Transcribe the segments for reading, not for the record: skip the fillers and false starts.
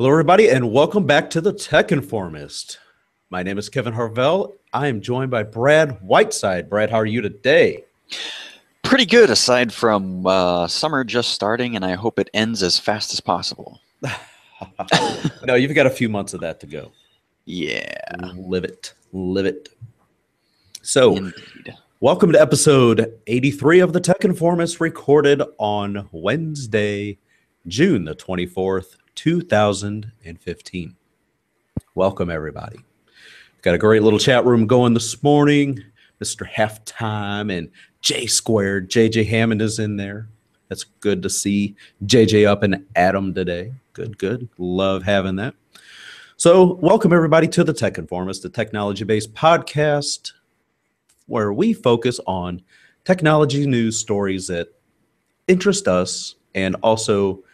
Hello, everybody, and welcome back to the Tech Informist. My name is Kevin Harvell. I am joined by Brad Whiteside. Brad, how are you today? Pretty good, aside from summer just starting, and I hope it ends as fast as possible. No, you've got a few months of that to go. Yeah. Live it. Live it. So, Indeed. Welcome to episode 83 of the Tech Informist, recorded on Wednesday, June the 24th, 2015. Welcome, everybody. Got a great little chat room going this morning. Mr. Halftime and J Squared. JJ Hammond is in there. That's good to see JJ up and Adam today. Good. Love having that. So welcome, everybody, to the Tech Informist, the technology-based podcast where we focus on technology news stories that interest us and also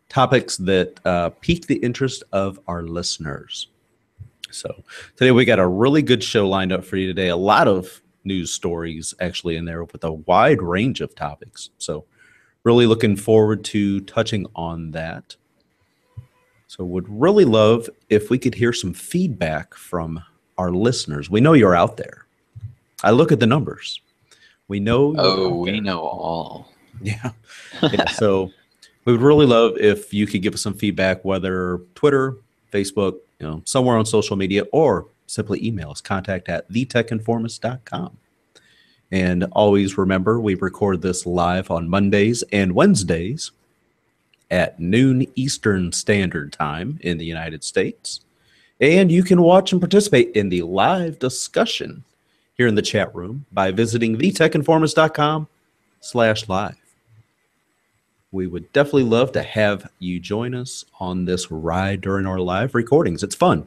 topics that pique the interest of our listeners. So today we got a really good show lined up for you today. A lot of news stories actually in there with a wide range of topics. So really looking forward to touching on that. So would really love if we could hear some feedback from our listeners. We know you're out there. I look at the numbers. We know. We know all. Yeah. So we would really love if you could give us some feedback, whether Twitter, Facebook, somewhere on social media, or simply email us, contact@thetechinformist.com. And always remember, we record this live on Mondays and Wednesdays at noon Eastern Standard Time in the United States. And you can watch and participate in the live discussion here in the chat room by visiting thetechinformist.com/live. We would definitely love to have you join us on this ride during our live recordings. It's fun.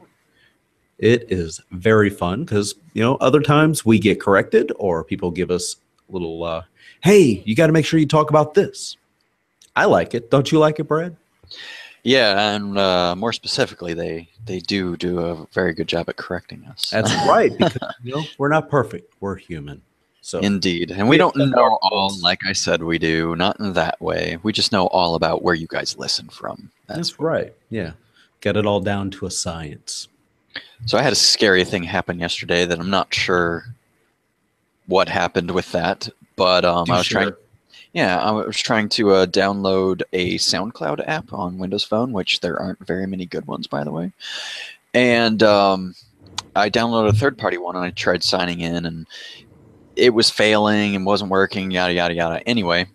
It is very fun because, other times we get corrected or people give us a little, hey, you got to make sure you talk about this. I like it. Don't you like it, Brad? Yeah, and more specifically, they do a very good job at correcting us. That's right, because we're not perfect. We're human. So indeed, and we don't know all, like I said, we do, not in that way. We just know all about where you guys listen from. That's right. Yeah, got it all down to a science. So I had a scary thing happen yesterday that I'm not sure what happened with that, but I was trying to download a SoundCloud app on Windows Phone, which there aren't very many good ones, by the way. And I downloaded a third-party one, and I tried signing in, and it was failing and wasn't working, yada, yada, yada. Anyway,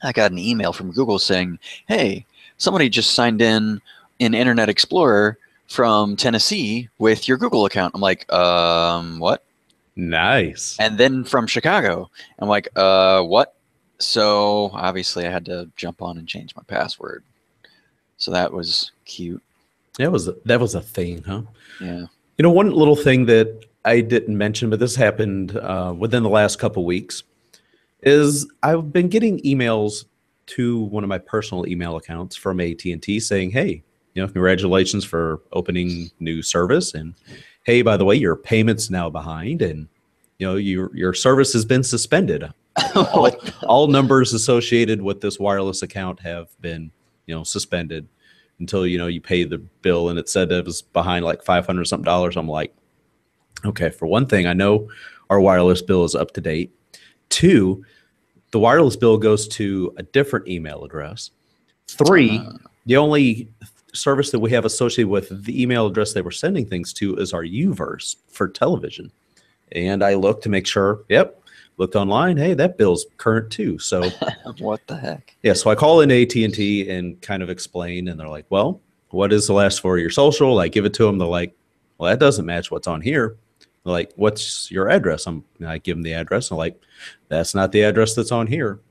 I got an email from Google saying, hey, somebody just signed in Internet Explorer from Tennessee with your Google account. I'm like, what? Nice. And then from Chicago. I'm like, what? So obviously I had to jump on and change my password. So that was cute. That was a thing, huh? Yeah. One little thing that I didn't mention, but this happened within the last couple weeks, is I've been getting emails to one of my personal email accounts from AT&T saying, hey, congratulations for opening new service. And hey, by the way, your payment's now behind and, your service has been suspended. All numbers associated with this wireless account have been, suspended until, you pay the bill. And it said it was behind like $500 something. I'm like, okay, for one thing, I know our wireless bill is up to date. Two, the wireless bill goes to a different email address. Three, the only service that we have associated with the email address they were sending things to is our UVerse for television. And I looked to make sure, looked online, hey, that bill's current too. So what the heck? Yeah, so I call in AT&T and kind of explain, and they're like, well, what is the last four of your social? I give it to them. They're like, well, that doesn't match what's on here. They're like, what's your address? I give them the address. I'm like, that's not the address that's on here.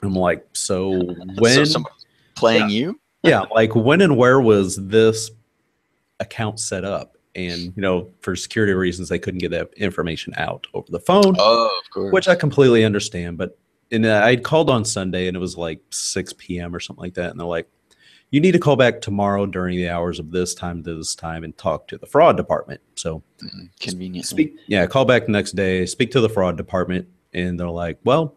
I'm like, so when? So somebody's playing you? Yeah, like when and where was this account set up? And, for security reasons, they couldn't get that information out over the phone. Oh, of course. Which I completely understand. But I'd called on Sunday, and it was like 6 p.m. or something like that. And they're like, you need to call back tomorrow during the hours of this time to this time and talk to the fraud department. So conveniently. Call back the next day, speak to the fraud department. And they're like, well,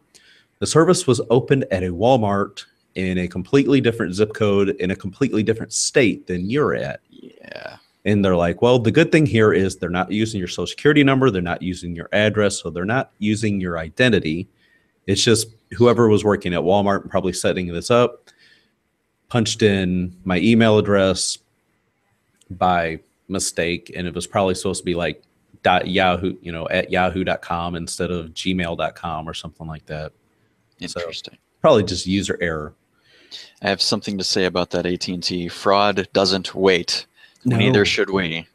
the service was opened at a Walmart in a completely different zip code in a completely different state than you're at. Yeah. And they're like, well, the good thing here is they're not using your social security number. They're not using your address. So they're not using your identity. It's just whoever was working at Walmart and probably setting this up punched in my email address by mistake. And it was probably supposed to be like .yahoo, at yahoo.com instead of gmail.com or something like that. Interesting. So probably just user error. I have something to say about that AT&T. Fraud doesn't wait. No. Neither should we.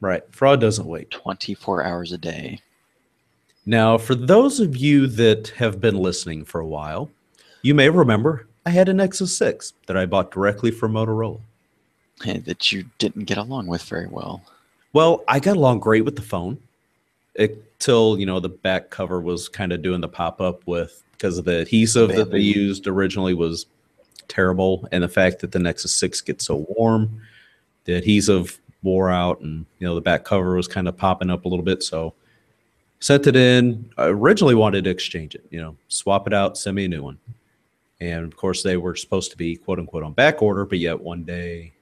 Right. Fraud doesn't wait. 24 hours a day. Now, for those of you that have been listening for a while, you may remember I had an Nexus 6 that I bought directly from Motorola. That you didn't get along with very well. Well, I got along great with the phone until, the back cover was kind of doing the pop-up because of the adhesive that they used originally was terrible. And the fact that the Nexus 6 gets so warm, the adhesive wore out and, the back cover was kind of popping up a little bit. So sent it in. I originally wanted to exchange it, swap it out, send me a new one. And of course they were supposed to be quote unquote on back order, but yet one day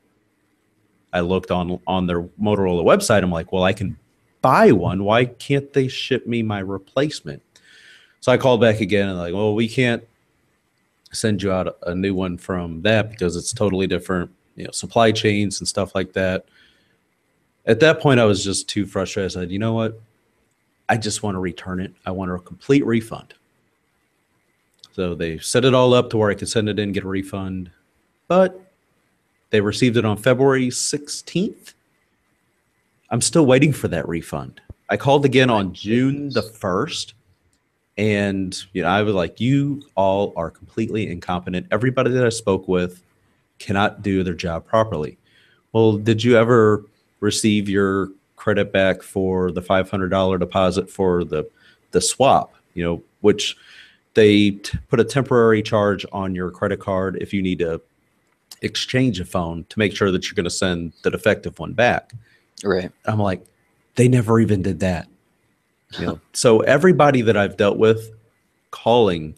I looked on their Motorola website. I'm like, well, I can buy one. Why can't they ship me my replacement? So I called back again and like, well, we can't send you out a new one from that because it's totally different, supply chains and stuff like that. At that point, I was just too frustrated. I said, you know what? I just want to return it. I want a complete refund. So they set it all up to where I could send it in, get a refund. But they received it on February 16th. I'm still waiting for that refund. I called again on June the 1st. And, I was like, you all are completely incompetent. Everybody that I spoke with cannot do their job properly. Well, did you ever receive your credit back for the $500 deposit for the swap, which they put a temporary charge on your credit card if you need to exchange a phone to make sure that you're going to send the defective one back. Right. I'm like, they never even did that. So everybody that I've dealt with calling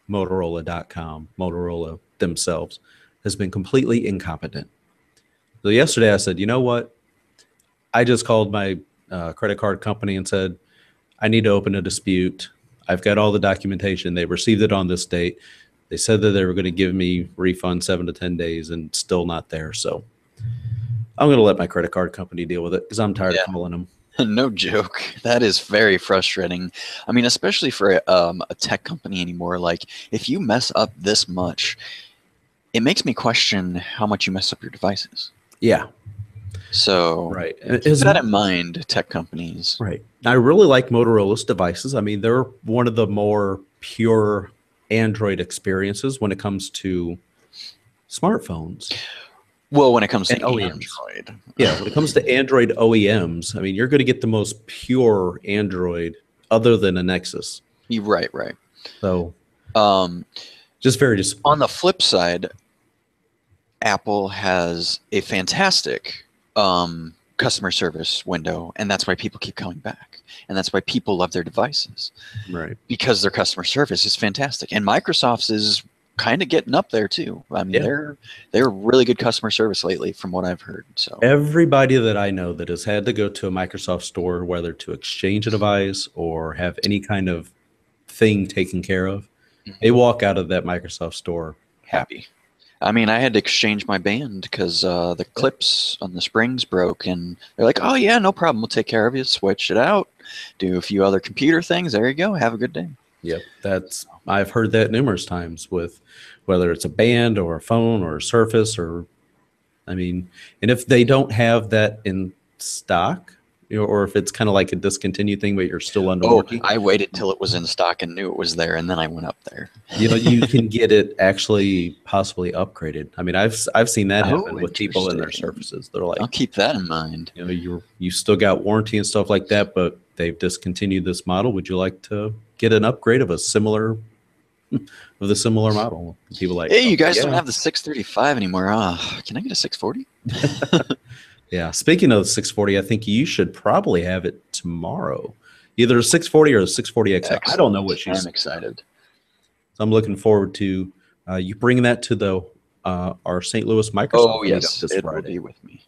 Motorola.com, Motorola themselves, has been completely incompetent. So yesterday I said, you know what? I just called my credit card company and said, I need to open a dispute. I've got all the documentation. They received it on this date. They said that they were going to give me refund 7 to 10 days and still not there. So I'm going to let my credit card company deal with it because I'm tired of calling them. No joke. That is very frustrating. I mean, especially for a tech company anymore. Like, if you mess up this much, it makes me question how much you mess up your devices. Yeah. So right. Keep that in mind, tech companies. Right. I really like Motorola's devices. I mean, they're one of the more pure Android experiences when it comes to smartphones. Well, when it comes to OEMs. Android. Yeah, when it comes to Android OEMs, I mean, you're going to get the most pure Android other than a Nexus. Right. So just very disappointing. On the flip side, Apple has a fantastic customer service window, and that's why people keep coming back. And that's why people love their devices. Right. Because their customer service is fantastic. And Microsoft's is kind of getting up there too. I mean, they're really good customer service lately from what I've heard. So everybody that I know that has had to go to a Microsoft store, whether to exchange a device or have any kind of thing taken care of, they walk out of that Microsoft store happy. I mean, I had to exchange my band because the clips on the springs broke, and they're like, oh yeah, no problem, we'll take care of you. Switch it out, do a few other computer things, there you go, have a good day. Yep, I've heard that numerous times with whether it's a band or a phone or a Surface or, I mean, and if they don't have that in stock, or if it's kind of like a discontinued thing, but you're still under warranty. I waited till it was in stock and knew it was there, and then I went up there. You can get it actually possibly upgraded. I mean, I've seen that happen with people in their Surfaces. They're like, I'll keep that in mind. You still got warranty and stuff like that, but they've discontinued this model. Would you like to get an upgrade of the similar model? People like, hey, you guys don't have the 635 anymore. Can I get a 640? Yeah. Speaking of the 640, I think you should probably have it tomorrow, either a 640 or a 640 XL. I don't know what she's. I'm excited. So I'm looking forward to You bring that to the our St. Louis Microsoft Oh meetup yes, this it Friday. will be with me.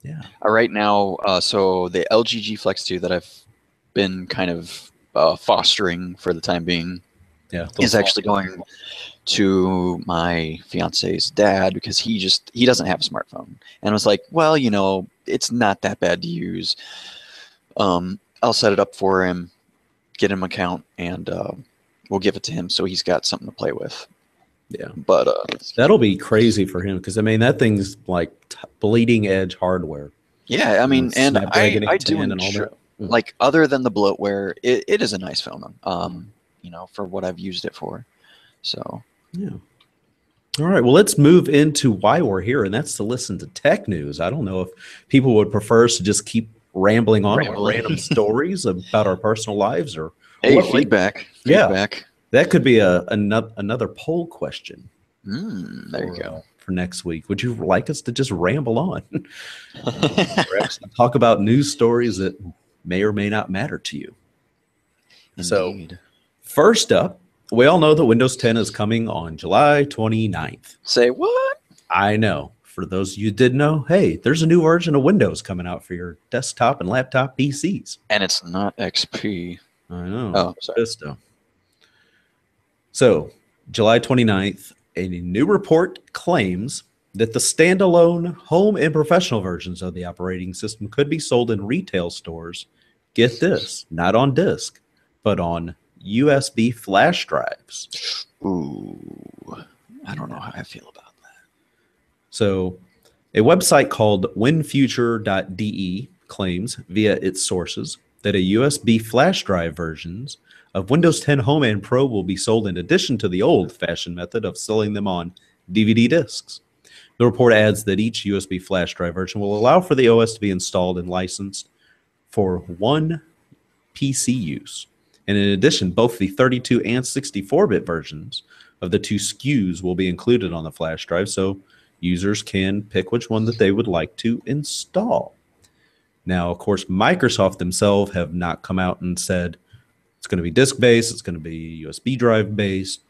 Yeah. Right now, so the LG G Flex 2 that I've been kind of fostering for the time being is actually going to my fiance's dad because he doesn't have a smartphone, and I was like, well, it's not that bad to use. I'll set it up for him, get him an account, and we'll give it to him so he's got something to play with. Yeah, but that'll be crazy for him because I mean that thing's like bleeding edge hardware. Yeah, I mean, and Snapdragon I do 810 and all that. like, other than the bloatware, it is a nice phone. For what I've used it for. So yeah. All right, well, let's move into why we're here, and that's to listen to tech news. I don't know if people would prefer us to just keep rambling on about random stories about our personal lives, or hey, feedback. Yeah, feedback. That could be another poll question. There you go. For next week. Would you like us to just ramble on? Perhaps talk about news stories that may or may not matter to you. Indeed. So, first up, we all know that Windows 10 is coming on July 29th. Say what? I know. For those of you who didn't know, hey, there's a new version of Windows coming out for your desktop and laptop PCs. And it's not XP. I know. Oh, sorry. Vista. So, July 29th, a new report claims that the standalone home and professional versions of the operating system could be sold in retail stores. Get this, not on disk, but on USB flash drives. Ooh, I don't know how I feel about that. So, a website called winfuture.de claims via its sources that a USB flash drive versions of Windows 10 Home and Pro will be sold in addition to the old-fashioned method of selling them on DVD discs. The report adds that each USB flash drive version will allow for the OS to be installed and licensed for one PC use. And in addition, both the 32 and 64-bit versions of the two SKUs will be included on the flash drive, so users can pick which one that they would like to install. Now, of course, Microsoft themselves have not come out and said it's going to be disk-based, it's going to be USB drive-based.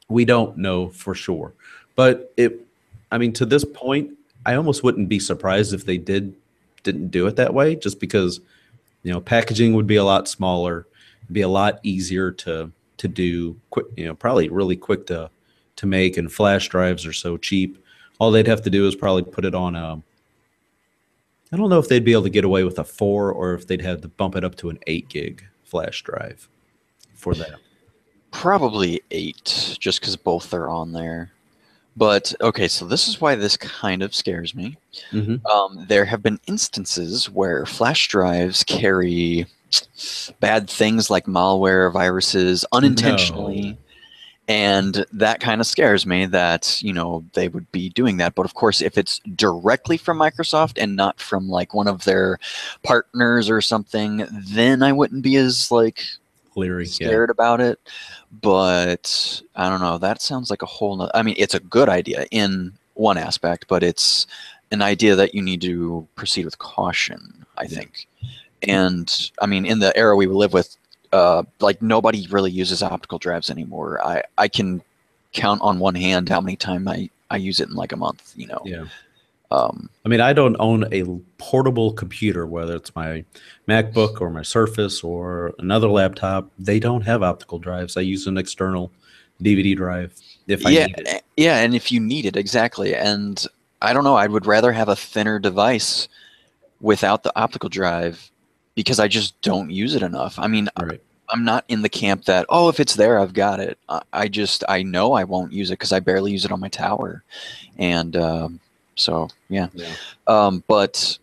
We don't know for sure. But to this point, I almost wouldn't be surprised if they didn't do it that way, just because, packaging would be a lot smaller, be a lot easier to do, quick, probably really quick to make, and flash drives are so cheap. All they'd have to do is probably put it on I don't know if they'd be able to get away with a 4 or if they'd have to bump it up to an 8 gig flash drive for that. Probably 8, just because both are on there. But, okay, so this is why this kind of scares me. Mm-hmm. There have been instances where flash drives carry bad things like malware, viruses, unintentionally. No. And that kind of scares me that, they would be doing that. But of course, if it's directly from Microsoft and not from like one of their partners or something, then I wouldn't be as scared about it. But I don't know. That sounds like a whole nother, it's a good idea in one aspect, but it's an idea that you need to proceed with caution, I think. And in the era we live with, nobody really uses optical drives anymore. I can count on one hand how many times I use it in like a month, Yeah. I don't own a portable computer, whether it's my MacBook or my Surface or another laptop. They don't have optical drives. I use an external DVD drive if I need it. Yeah, and if you need it, exactly. And I don't know, I would rather have a thinner device without the optical drive because I just don't use it enough. Right. I'm not in the camp that, if it's there, I've got it. I know I won't use it because I barely use it on my tower. And so, yeah. But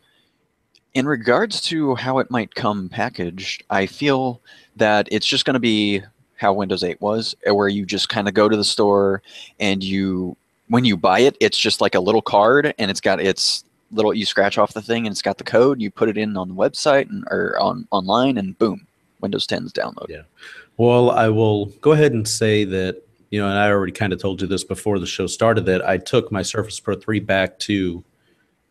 in regards to how it might come packaged, I feel that it's just going to be how Windows 8 was, where you just kind of go to the store and when you buy it, it's just like a little card and it's got you scratch off the thing and it's got the code, you put it in on the website or online, and boom, Windows 10 is downloaded. Yeah. Well, I will go ahead and say that, and I already kind of told you this before the show started, that I took my Surface Pro 3 back to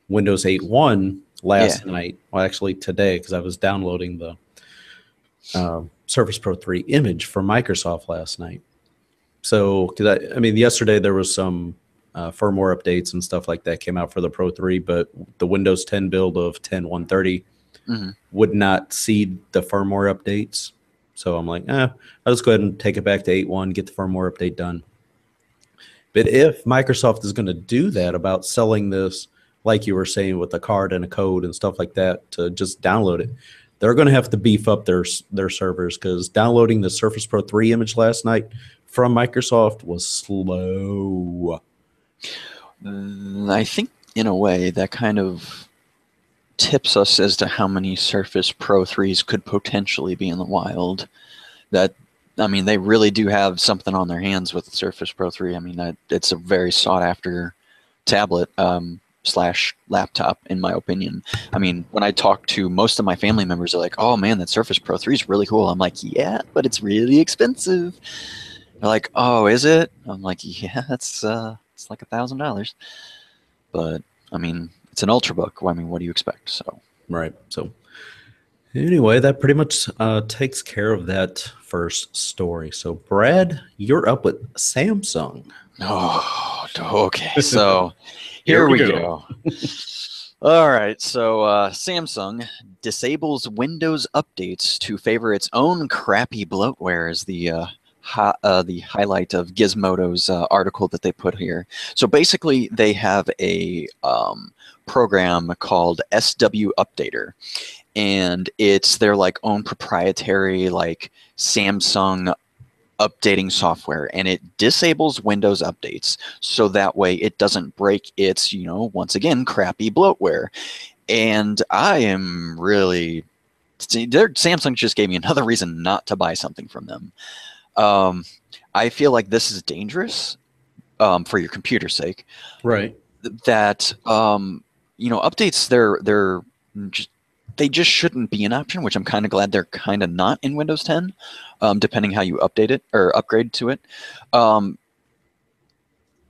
Windows 8.1 last night. Well, actually today, because I was downloading the Surface Pro 3 image from Microsoft last night. So, because I mean, yesterday there was some firmware updates and stuff like that came out for the Pro 3, but the Windows 10 build of 10.130 would not see the firmware updates. So I'm like, I'll just go ahead and take it back to 8.1, get the firmware update done. But if Microsoft is going to do that about selling this, like you were saying, with a card and a code and stuff like that to just download it, they're going to have to beef up their servers, because downloading the Surface Pro 3 image last night from Microsoft was slow. I think in a way that kind of tips us as to how many Surface Pro 3s could potentially be in the wild. That, I mean, they really do have something on their hands with the Surface Pro 3. I mean, it's a very sought after tablet slash laptop, in my opinion. I mean, when I talk to most of my family members, they're like, oh man, that Surface Pro 3 is really cool. I'm like, yeah, but it's really expensive. They're like, oh, is it? I'm like, yeah, it's like $1,000. But I mean, it's an Ultrabook. I mean, what do you expect? So right. So anyway, that pretty much takes care of that first story. So Brad, you're up with Samsung. Oh, okay. So here we go. All right. So Samsung disables Windows updates to favor its own crappy bloatware is the highlight of Gizmodo's article that they put here. So basically, they have a program called SW Updater, and it's their like own proprietary like Samsung updating software, and it disables Windows updates so that way it doesn't break its, you know, once again, crappy bloatware. And I am really, Samsung just gave me another reason not to buy something from them. I feel like this is dangerous for your computer's sake. Right. That you know, updates they just shouldn't be an option, which I'm kind of glad they're kind of not in Windows 10, depending how you update it or upgrade to it.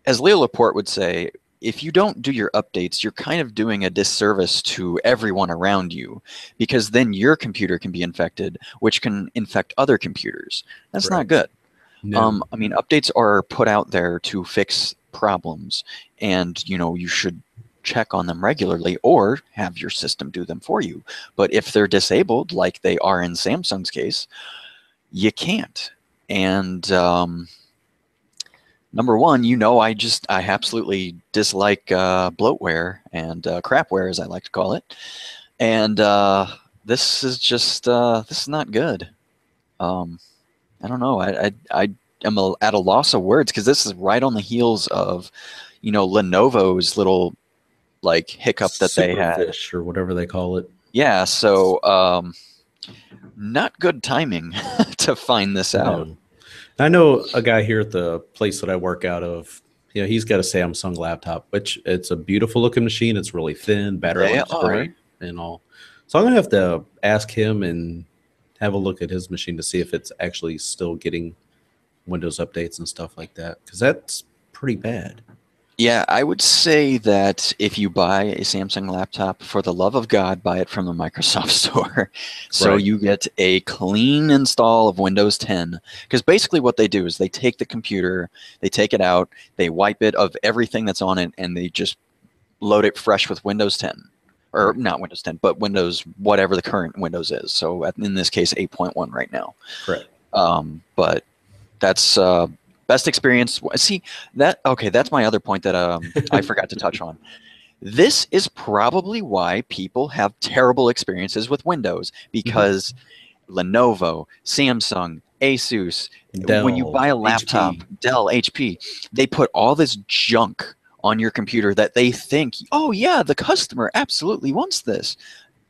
As Leo Laporte would say, if you don't do your updates, you're kind of doing a disservice to everyone around you, because then your computer can be infected, which can infect other computers. That's not good. No. I mean, updates are put out there to fix problems, and you know, you should check on them regularly or have your system do them for you. But if they're disabled, like they are in Samsung's case, you can't. And number one, you know, I absolutely dislike bloatware and crapware, as I like to call it. And this is just this is not good. I don't know. I am at a loss of words, because this is right on the heels of, you know, Lenovo's little like hiccup that they had, or whatever they call it. Yeah. So not good timing to find this out. I know a guy here at the place that I work out of. You know, he's got a Samsung laptop, which it's a beautiful looking machine. It's really thin, battery life's great and all. So I'm gonna have to ask him and have a look at his machine to see if it's actually still getting Windows updates and stuff like that, because that's pretty bad. Yeah, I would say that if you buy a Samsung laptop, for the love of God, buy it from the Microsoft Store. So you get a clean install of Windows 10. Because basically what they do is they take the computer, they take it out, they wipe it of everything that's on it, and they just load it fresh with Windows 10. Or not Windows 10, but Windows, whatever the current Windows is. So in this case, 8.1 right now. Correct. But that's... best experience. See that? Okay, that's my other point that I forgot to touch on. This is probably why people have terrible experiences with Windows, because Lenovo, Samsung, Asus, Dell, when you buy a laptop, HP. Dell, HP, they put all this junk on your computer that they think, oh yeah, the customer absolutely wants this.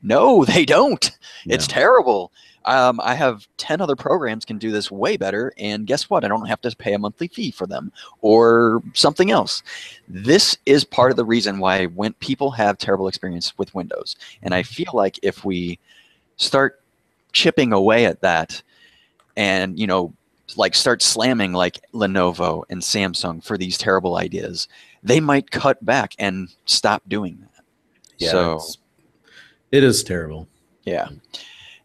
No, they don't. No. It's terrible. I have 10 other programs can do this way better, and guess what? I don't have to pay a monthly fee for them or something else. This is part of the reason why when people have terrible experience with Windows. And I feel like if we start chipping away at that and, you know, like start slamming like Lenovo and Samsung for these terrible ideas, they might cut back and stop doing that. Yeah, so it is terrible. Yeah.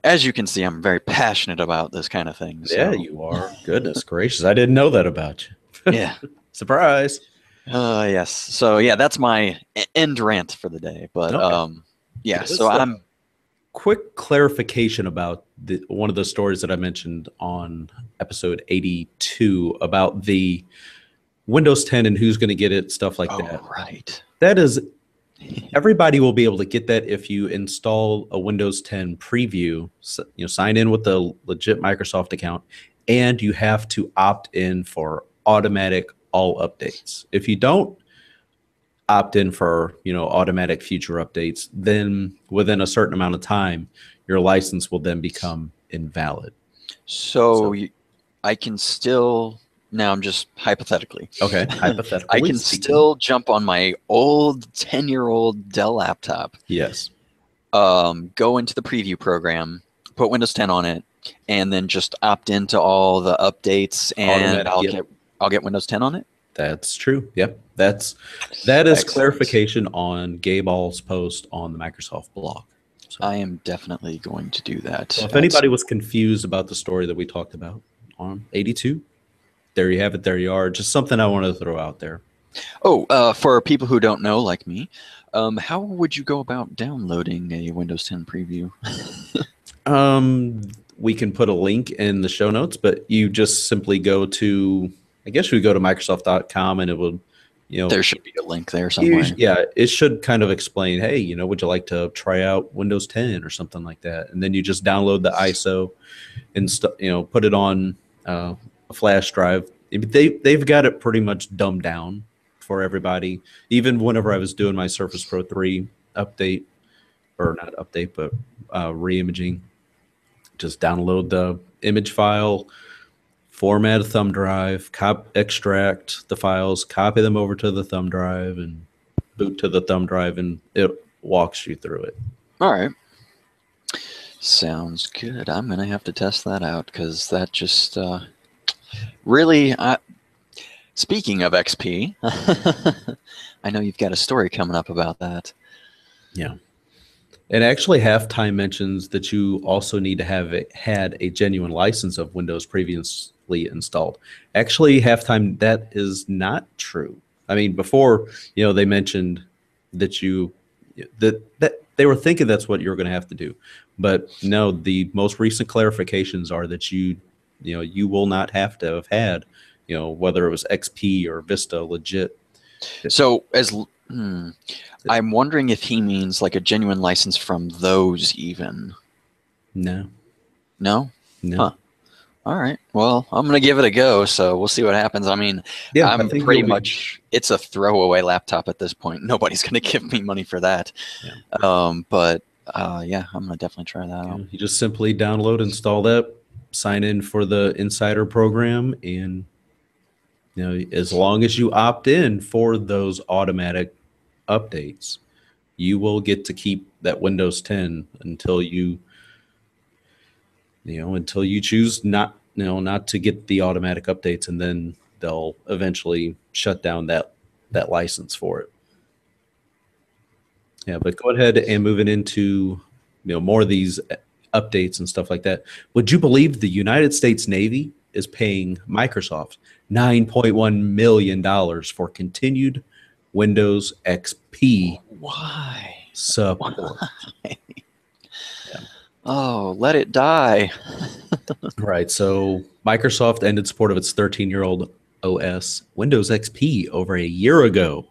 as you can see, I'm very passionate about this kind of thing. So. Yeah, you are. Goodness gracious. I didn't know that about you. Yeah. Surprise. Yes. So yeah, that's my end rant for the day. But Okay. yeah. So I'm quick clarification about one of the stories that I mentioned on episode 82 about the Windows 10 and who's going to get it, stuff like that. Right. That is, everybody will be able to get that if you install a Windows 10 preview, sign in with the legit Microsoft account, and you have to opt in for automatic all updates. If you don't opt in for, automatic future updates, then within a certain amount of time, your license will then become invalid. So I can still, now I'm just hypothetically. Okay, hypothetically. I can still jump on my old 10-year-old Dell laptop. Yes. Go into the preview program, put Windows 10 on it, and then just opt into all the updates, and I'll get Windows 10 on it. That's true. Yep. That is excellent. Clarification on Gabeall's post on the Microsoft blog. So I am definitely going to do that. So if anybody was confused about the story that we talked about on 82, there you have it. There you are. Just something I wanted to throw out there. Oh, for people who don't know, like me, how would you go about downloading a Windows 10 preview? We can put a link in the show notes, but you just simply go to, I guess we go to Microsoft.com and it will, there should be a link there somewhere. Yeah, it should kind of explain, hey, would you like to try out Windows 10 or something like that? And then you just download the ISO and put it on a flash drive. They've got it pretty much dumbed down for everybody. Even whenever I was doing my Surface Pro 3 update, or not update, but re-imaging, just download the image file, format a thumb drive, extract the files, copy them over to the thumb drive, and boot to the thumb drive, and it walks you through it. All right. Sounds good. I'm going to have to test that out because that just really... Speaking of XP, I know you've got a story coming up about that. Yeah. And actually, Halftime mentions that you also need to have had a genuine license of Windows previously installed. Actually, Halftime, that is not true. I mean, before, they mentioned that that they were thinking that's what you're going to have to do. But no, the most recent clarifications are that you will not have to have had, whether it was XP or Vista legit. So I'm wondering if he means like a genuine license from those even. No. No? No. Huh. All right. Well, I'm going to give it a go, so we'll see what happens. I mean, yeah, I'm pretty much, it's a throwaway laptop at this point. Nobody's going to give me money for that. Yeah. But yeah, I'm going to definitely try that out. You just simply download, install that, sign in for the Insider program, and as long as you opt in for those automatic updates, you will get to keep that Windows 10 until you choose not to get the automatic updates, and then they'll eventually shut down that license for it. Yeah, but go ahead and moving into more of these updates and stuff like that. Would you believe the United States Navy is paying Microsoft $9.1 million for continued Windows XP support? Why? Yeah. Oh, let it die. Right. So Microsoft ended support of its 13-year-old OS, Windows XP, over a year ago.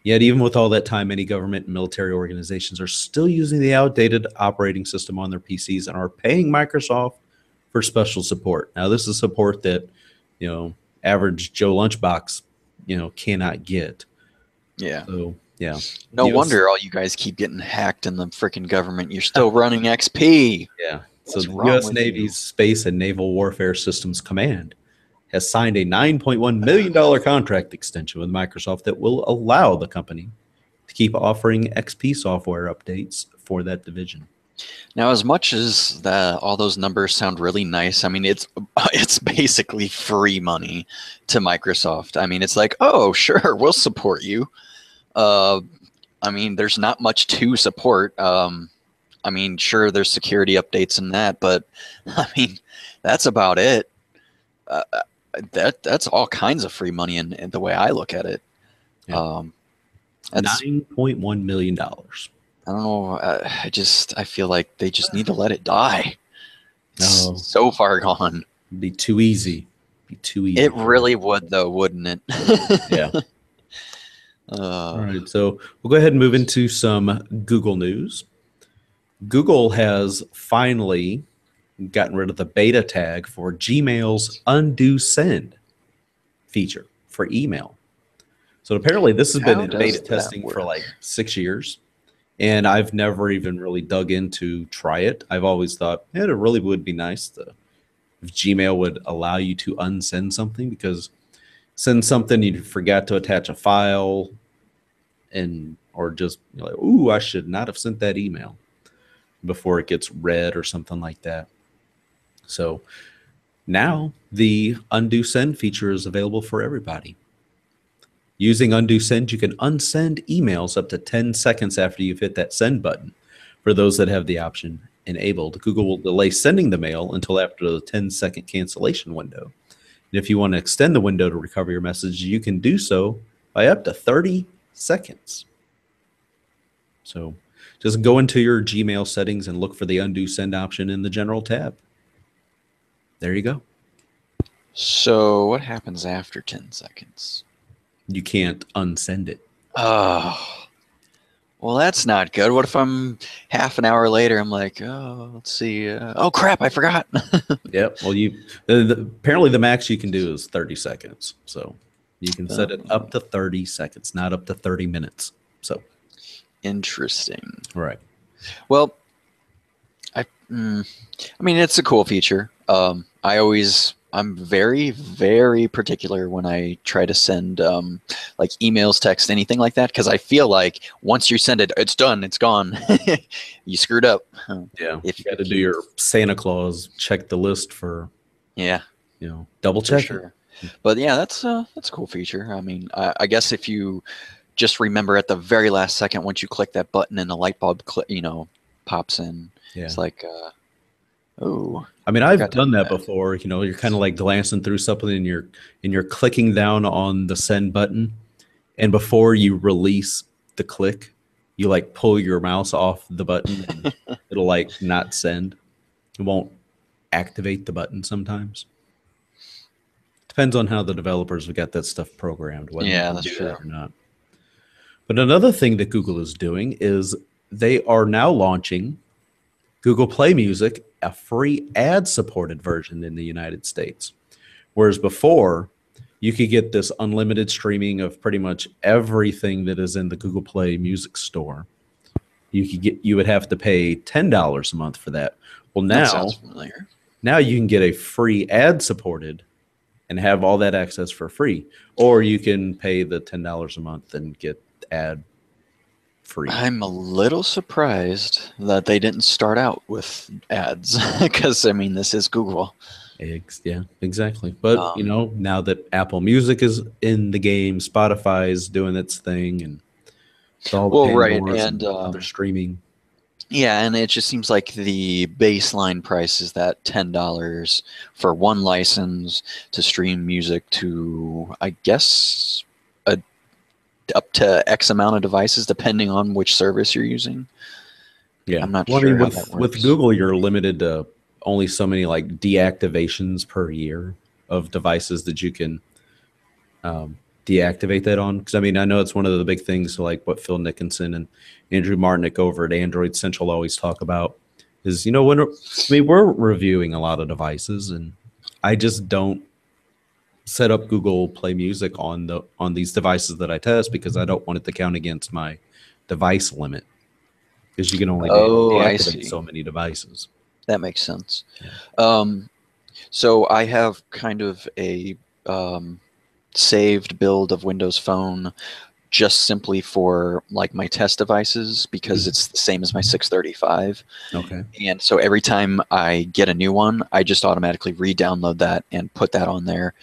Yet, even with all that time, many government and military organizations are still using the outdated operating system on their PCs and are paying Microsoft for special support. Now, this is support that, average Joe Lunchbox, cannot get. Yeah. So, yeah. No wonder all you guys keep getting hacked in the freaking government. You're still running XP. Yeah. So the U.S. Navy's Space and Naval Warfare Systems Command has signed a $9.1 million contract extension with Microsoft that will allow the company to keep offering XP software updates for that division. Now, as much as all those numbers sound really nice, I mean, it's basically free money to Microsoft. I mean, it's like, oh, sure, we'll support you. I mean, there's not much to support. I mean, sure, there's security updates and that, but I mean, that's about it. Uh, that's all kinds of free money in the way I look at it. Yeah. That's $9.1 million. I don't know. I feel like they just need to let it die. It's No. so far gone. It'd be too easy. Be too easy. It really would, though, wouldn't it? Yeah. All right. So we'll go ahead and move into some Google news. Google has finally gotten rid of the beta tag for Gmail's undo send feature for email. So apparently this has been in beta testing for like 6 years. And I've never even really dug in to try it. I've always thought, it really would be nice if Gmail would allow you to unsend something, because send something you forgot to attach a file, or just like, ooh, I should not have sent that email, before it gets read or something like that. So now the undo send feature is available for everybody. Using undo send, you can unsend emails up to 10 seconds after you've hit that send button. For those that have the option enabled, Google will delay sending the mail until after the 10-second cancellation window. And if you want to extend the window to recover your message, you can do so by up to 30 seconds. So just go into your Gmail settings and look for the undo send option in the general tab. There you go. So what happens after 10 seconds? You can't unsend it. Oh, well, that's not good. What if I'm half an hour later, I'm like, oh, let's see. Oh, crap, I forgot. Yep. Well, apparently the max you can do is 30 seconds. So you can set it up to 30 seconds, not up to 30 minutes. So interesting. Right. Well, I mean, it's a cool feature. I'm very, very particular when I try to send like emails, text, anything like that, because I feel like once you send it, it's done, it's gone. You screwed up. Yeah. If you got to do your Santa Claus, check the list for, double check. Sure. But yeah, that's a cool feature. I mean, I guess if you just remember at the very last second, once you click that button and the light bulb, pops in, it's like, oh. I mean, I've done that before. You're kind of like glancing through something, and you're clicking down on the send button, and before you release the click, you like pull your mouse off the button, and it'll like not send. It won't activate the button sometimes. Depends on how the developers have got that stuff programmed. Whether that's true or not. But another thing that Google is doing is they are now launching Google Play Music, a free ad-supported version in the United States. Whereas before, you could get this unlimited streaming of pretty much everything that is in the Google Play Music store. You would have to pay $10 a month for that. Well, now, that sounds familiar. Now you can get a free ad-supported and have all that access for free. Or you can pay the $10 a month and get ad free. I'm a little surprised that they didn't start out with ads, because I mean, this is Google. Yeah, exactly. But now that Apple Music is in the game, Spotify is doing its thing, and it's all and other streaming. Yeah, and it just seems like the baseline price is that $10 for one license to stream music to, I guess, up to X amount of devices, depending on which service you're using. Yeah, I'm not sure how that works. With Google, you're limited to only so many like deactivations per year of devices that you can deactivate that on. Because I mean, I know it's one of the big things, like what Phil Nickinson and Andrew Martinick over at Android Central always talk about is, we're reviewing a lot of devices, and I just don't set up Google Play Music on these devices that I test, because I don't want it to count against my device limit, because you can only deactivate so many devices. That makes sense. Yeah. So I have kind of a saved build of Windows Phone just simply for like my test devices, because it's the same as my 635. Okay. And so every time I get a new one, I just automatically re-download that and put that on there.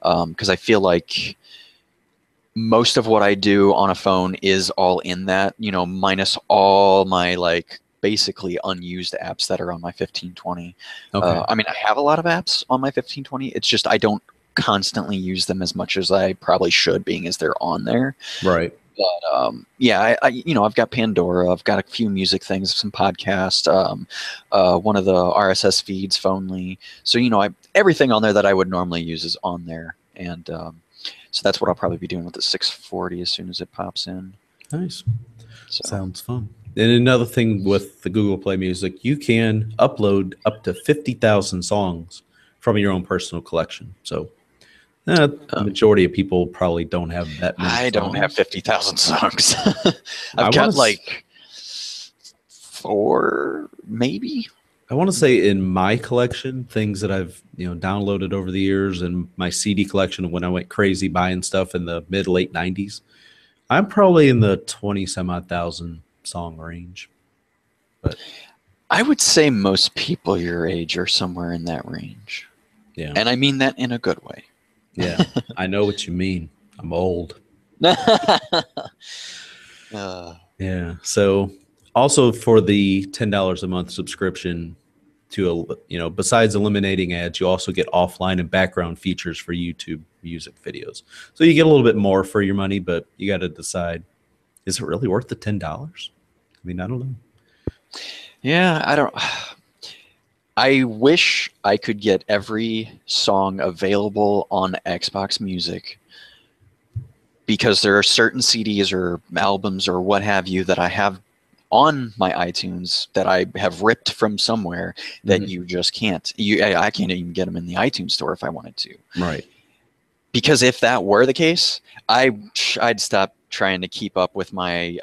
Because I feel like most of what I do on a phone is all in that, minus all my like basically unused apps that are on my 1520. Okay. I mean, I have a lot of apps on my 1520. It's just I don't constantly use them as much as I probably should, being as they're on there. Right. But yeah, I've got Pandora. I've got a few music things, some podcasts, one of the RSS feeds, Phonely. So everything on there that I would normally use is on there, and so that's what I'll probably be doing with the 640 as soon as it pops in. Nice. So. Sounds fun. And another thing with the Google Play Music, you can upload up to 50,000 songs from your own personal collection. So the majority of people probably don't have that many songs. I don't have 50,000 songs. I've got like 4, maybe. I want to say in my collection, things that I've downloaded over the years, and my CD collection when I went crazy buying stuff in the late 90s, I'm probably in the 20-some-odd thousand song range. But I would say most people your age are somewhere in that range. Yeah. And I mean that in a good way. Yeah, I know what you mean. I'm old. Yeah. So also for the $10 a month subscription to, besides eliminating ads, you also get offline and background features for YouTube music videos. So you get a little bit more for your money, but you got to decide, is it really worth the $10? I mean, I don't know. Yeah, I wish I could get every song available on Xbox Music, because there are certain CDs or albums or what have you that I have on my iTunes that I have ripped from somewhere that you just can't. I can't even get them in the iTunes store if I wanted to. Right. Because if that were the case, I'd stop trying to keep up with my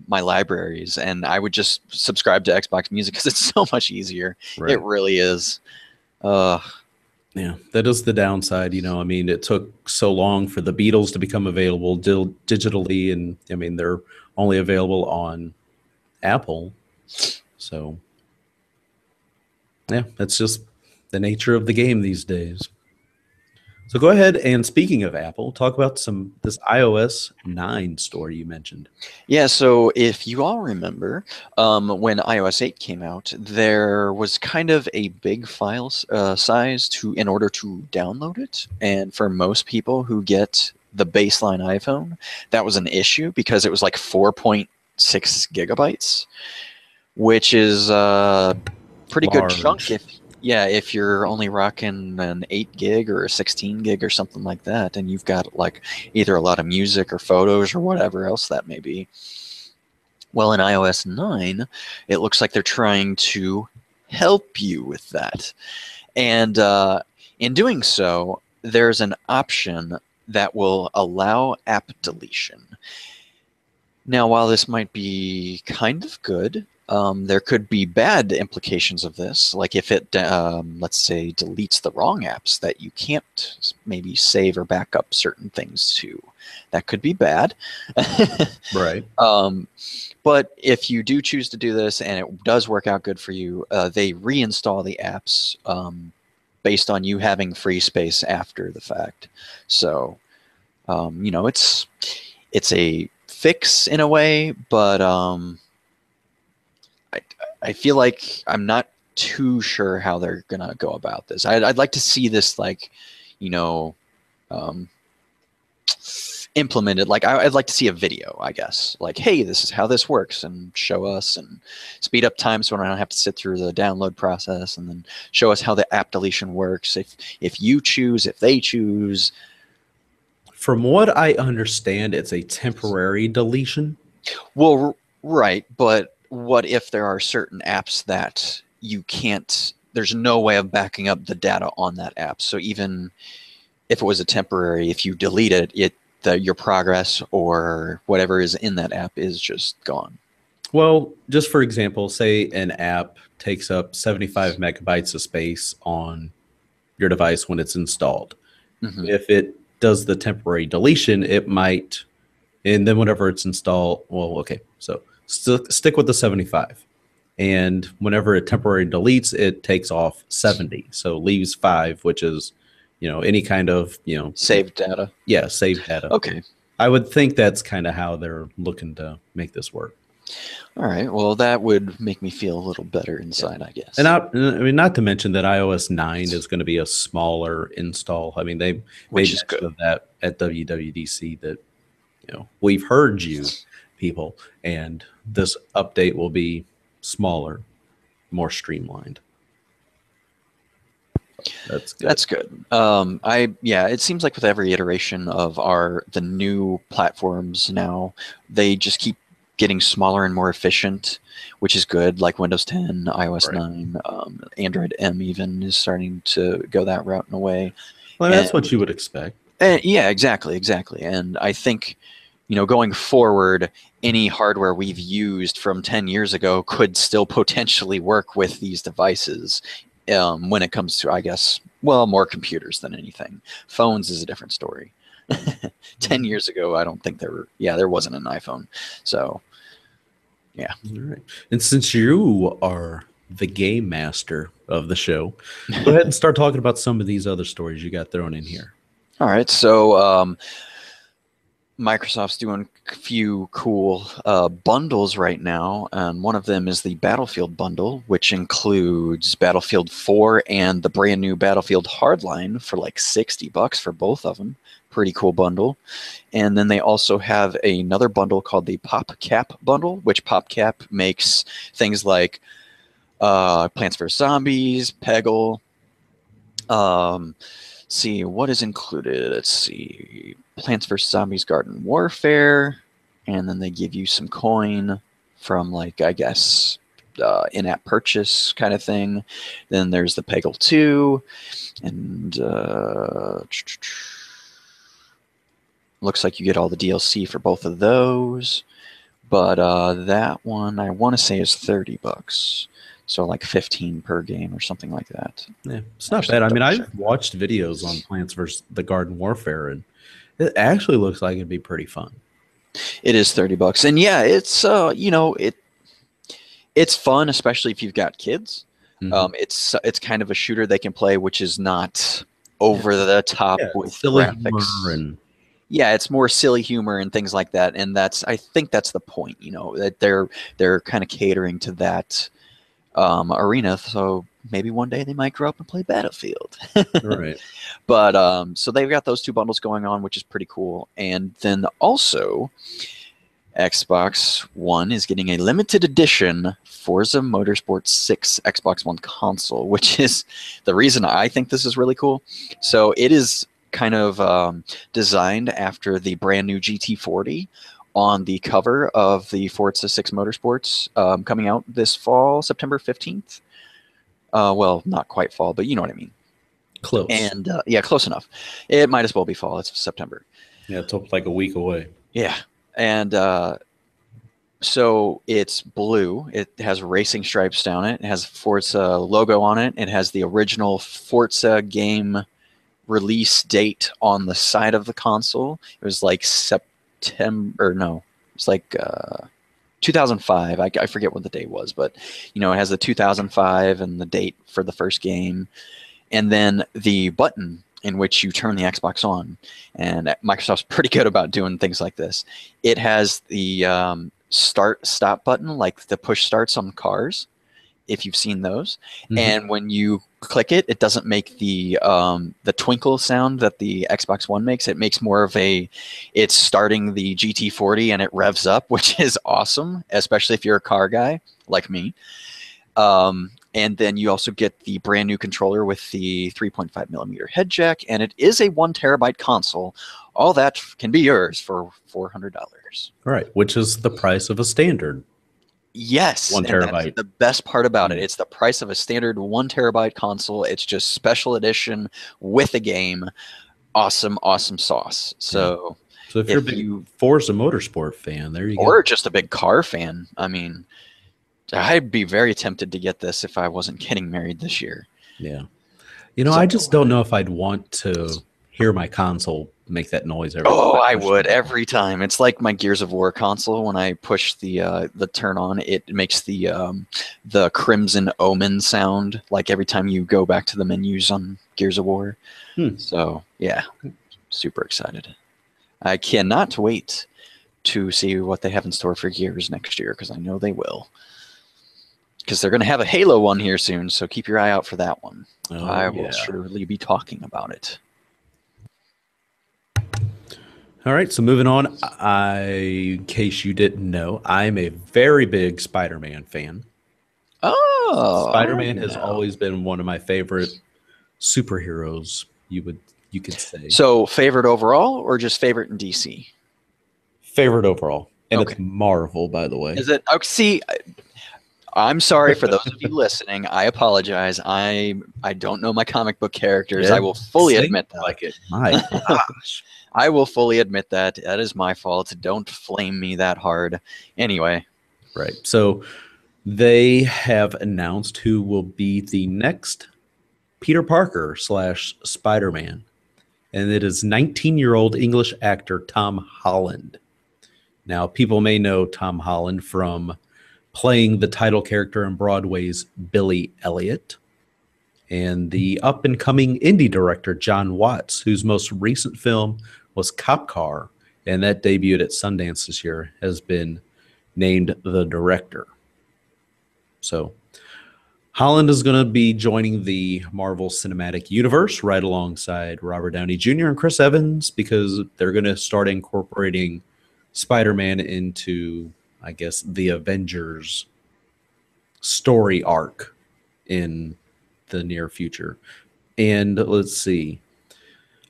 my libraries, and I would just subscribe to Xbox Music because it's so much easier. Right. It really is. Yeah, that is the downside. I mean, it took so long for the Beatles to become available digitally, and I mean, they're only available on Apple. So yeah, that's just the nature of the game these days. So go ahead, and speaking of Apple, talk about this iOS 9 store you mentioned. Yeah, so if you all remember, when iOS 8 came out, there was kind of a big file size in order to download it. And for most people who get the baseline iPhone, that was an issue because it was like 4.6 gigabytes, which is a pretty good chunk if you're only rocking an 8 gig or a 16 gig or something like that, and you've got like either a lot of music or photos or whatever else that may be. Well, in iOS 9, it looks like they're trying to help you with that. And in doing so, there's an option that will allow app deletion. Now, while this might be kind of good, there could be bad implications of this, like if it, let's say, deletes the wrong apps that you can't maybe save or back up certain things to. That could be bad. Right. But if you do choose to do this and it does work out good for you, they reinstall the apps based on you having free space after the fact. So, it's a fix in a way, but I feel like I'm not too sure how they're gonna go about this. I'd like to see this implemented. Like I'd like to see a video, I guess. Like, hey, this is how this works, and show us and speed up time so I don't have to sit through the download process, and then show us how the app deletion works. If you choose, if they choose. From what I understand, it's a temporary deletion. Well, right, but what if there are certain apps that you can't, there's no way of backing up the data on that app. So even if it was a temporary, if you delete it, your progress or whatever is in that app is just gone. Well, just for example, say an app takes up 75 megabytes of space on your device when it's installed. If it does the temporary deletion, it might, and then whenever it's installed, well, okay, so stick with the 75. And whenever it temporarily deletes, it takes off 70. So leaves 5, which is, any kind of, saved data. Yeah, saved data. Okay. I would think that's kind of how they're looking to make this work. All right. Well, that would make me feel a little better inside, I guess. And I mean, not to mention that iOS 9 is going to be a smaller install. I mean, they Which made is mention good. of that at WWDC that, we've heard you, people, and this update will be smaller, more streamlined. That's good. That's good. It seems like with every iteration of the new platforms now, they just keep getting smaller and more efficient, which is good. Like Windows 10, iOS Right. 9, Android M even is starting to go that route in a way. Well, that's what you would expect. Yeah, exactly. And I think, going forward, any hardware we've used from 10 years ago could still potentially work with these devices when it comes to, I guess, more computers than anything. Phones is a different story. 10 years ago, I don't think there wasn't an iPhone. So, yeah. All right. And since you are the game master of the show, go ahead and start talking about some of these other stories you got thrown in here. All right. So, Microsoft's doing a few cool bundles right now, and one of them is the Battlefield bundle, which includes Battlefield 4 and the brand new Battlefield Hardline for like $60 for both of them. Pretty cool bundle. And then they also have another bundle called the PopCap bundle, which PopCap makes things like Plants vs. Zombies, Peggle. See what is included. Let's see, Plants vs. Zombies Garden Warfare, and then they give you some coin from, like, I guess, in-app purchase kind of thing. Then there's the Peggle 2, and looks like you get all the DLC for both of those. But that one I want to say is $30. So like 15 per game or something like that. Yeah, it's not bad. I mean, I've watched videos on Plants vs. the Garden Warfare, and it actually looks like it'd be pretty fun. It is $30, and yeah, it's it's fun, especially if you've got kids. Mm-hmm. It's kind of a shooter they can play, which is not over the top with silly graphics. and Yeah, it's more silly humor and things like that, and I think that's the point. That they're kind of catering to that arena, so maybe one day they might grow up and play Battlefield. right. But so they've got those two bundles going on, which is pretty cool. And then also, Xbox One is getting a limited edition Forza Motorsport 6 Xbox One console, which is the reason I think this is really cool. So it is kind of designed after the brand new GT40 on the cover of the Forza 6 Motorsports, coming out this fall, September 15th. Well, not quite fall, but you know what I mean. Close. And yeah, close enough. It might as well be fall. It's September. Yeah, it's like a week away. Yeah. And so it's blue. It has racing stripes down it. It has Forza logo on it. It has the original Forza game release date on the side of the console. It was like September, no, it's like 2005. I forget what the date was, but it has the 2005 and the date for the first game, and then the button in which you turn the Xbox on. And Microsoft's pretty good about doing things like this. It has the start-stop button, like the push starts on cars, if you've seen those. Mm-hmm. And when you click it, it doesn't make the twinkle sound that the Xbox One makes. It makes more of it's starting the GT40 and it revs up, which is awesome, especially if you're a car guy like me. And then you also get the brand new controller with the 3.5 millimeter head jack, and it is a 1 terabyte console. All that can be yours for $400. Right, which is the price of a standard. Yes, 1 terabyte. The best part about it, it's the price of a standard 1 terabyte console. It's just special edition with a game. Awesome, awesome sauce. So, if you're a big Forza Motorsport fan, there you go. Or just a big car fan. I mean, I'd be very tempted to get this if I wasn't getting married this year. Yeah. I just don't know if I'd want to hear my console make that noise every time. Oh, I would every time. It's like my Gears of War console. When I push the turn on, it makes the Crimson Omen sound, like every time you go back to the menus on Gears of War. So yeah, super excited. I cannot wait to see what they have in store for Gears next year, because I know they will. Because they're going to have a Halo one here soon, so keep your eye out for that one. Oh, I will surely be talking about it. All right, so moving on. In case you didn't know, I'm a very big Spider-Man fan. Oh, Spider-Man has always been one of my favorite superheroes. You could say. So, favorite overall, or just favorite in DC? Favorite overall, and Okay. it's Marvel, by the way. Is it? Oh, see, I'm sorry for those of you listening. I apologize. I don't know my comic book characters. Yeah, I will fully sing admit that. like it. My gosh. I will fully admit that. That is my fault. Don't flame me that hard. Anyway. Right. So they have announced who will be the next Peter Parker / Spider-Man. And it is 19-year-old English actor Tom Holland. Now, people may know Tom Holland from playing the title character in Broadway's Billy Elliot, and the up-and-coming indie director John Watts, whose most recent film was Cop Car, and that debuted at Sundance this year, has been named the director. So Holland is going to be joining the Marvel Cinematic Universe right alongside Robert Downey Jr. and Chris Evans, because they're going to start incorporating Spider-Man into, I guess, the Avengers story arc in the near future. And let's see.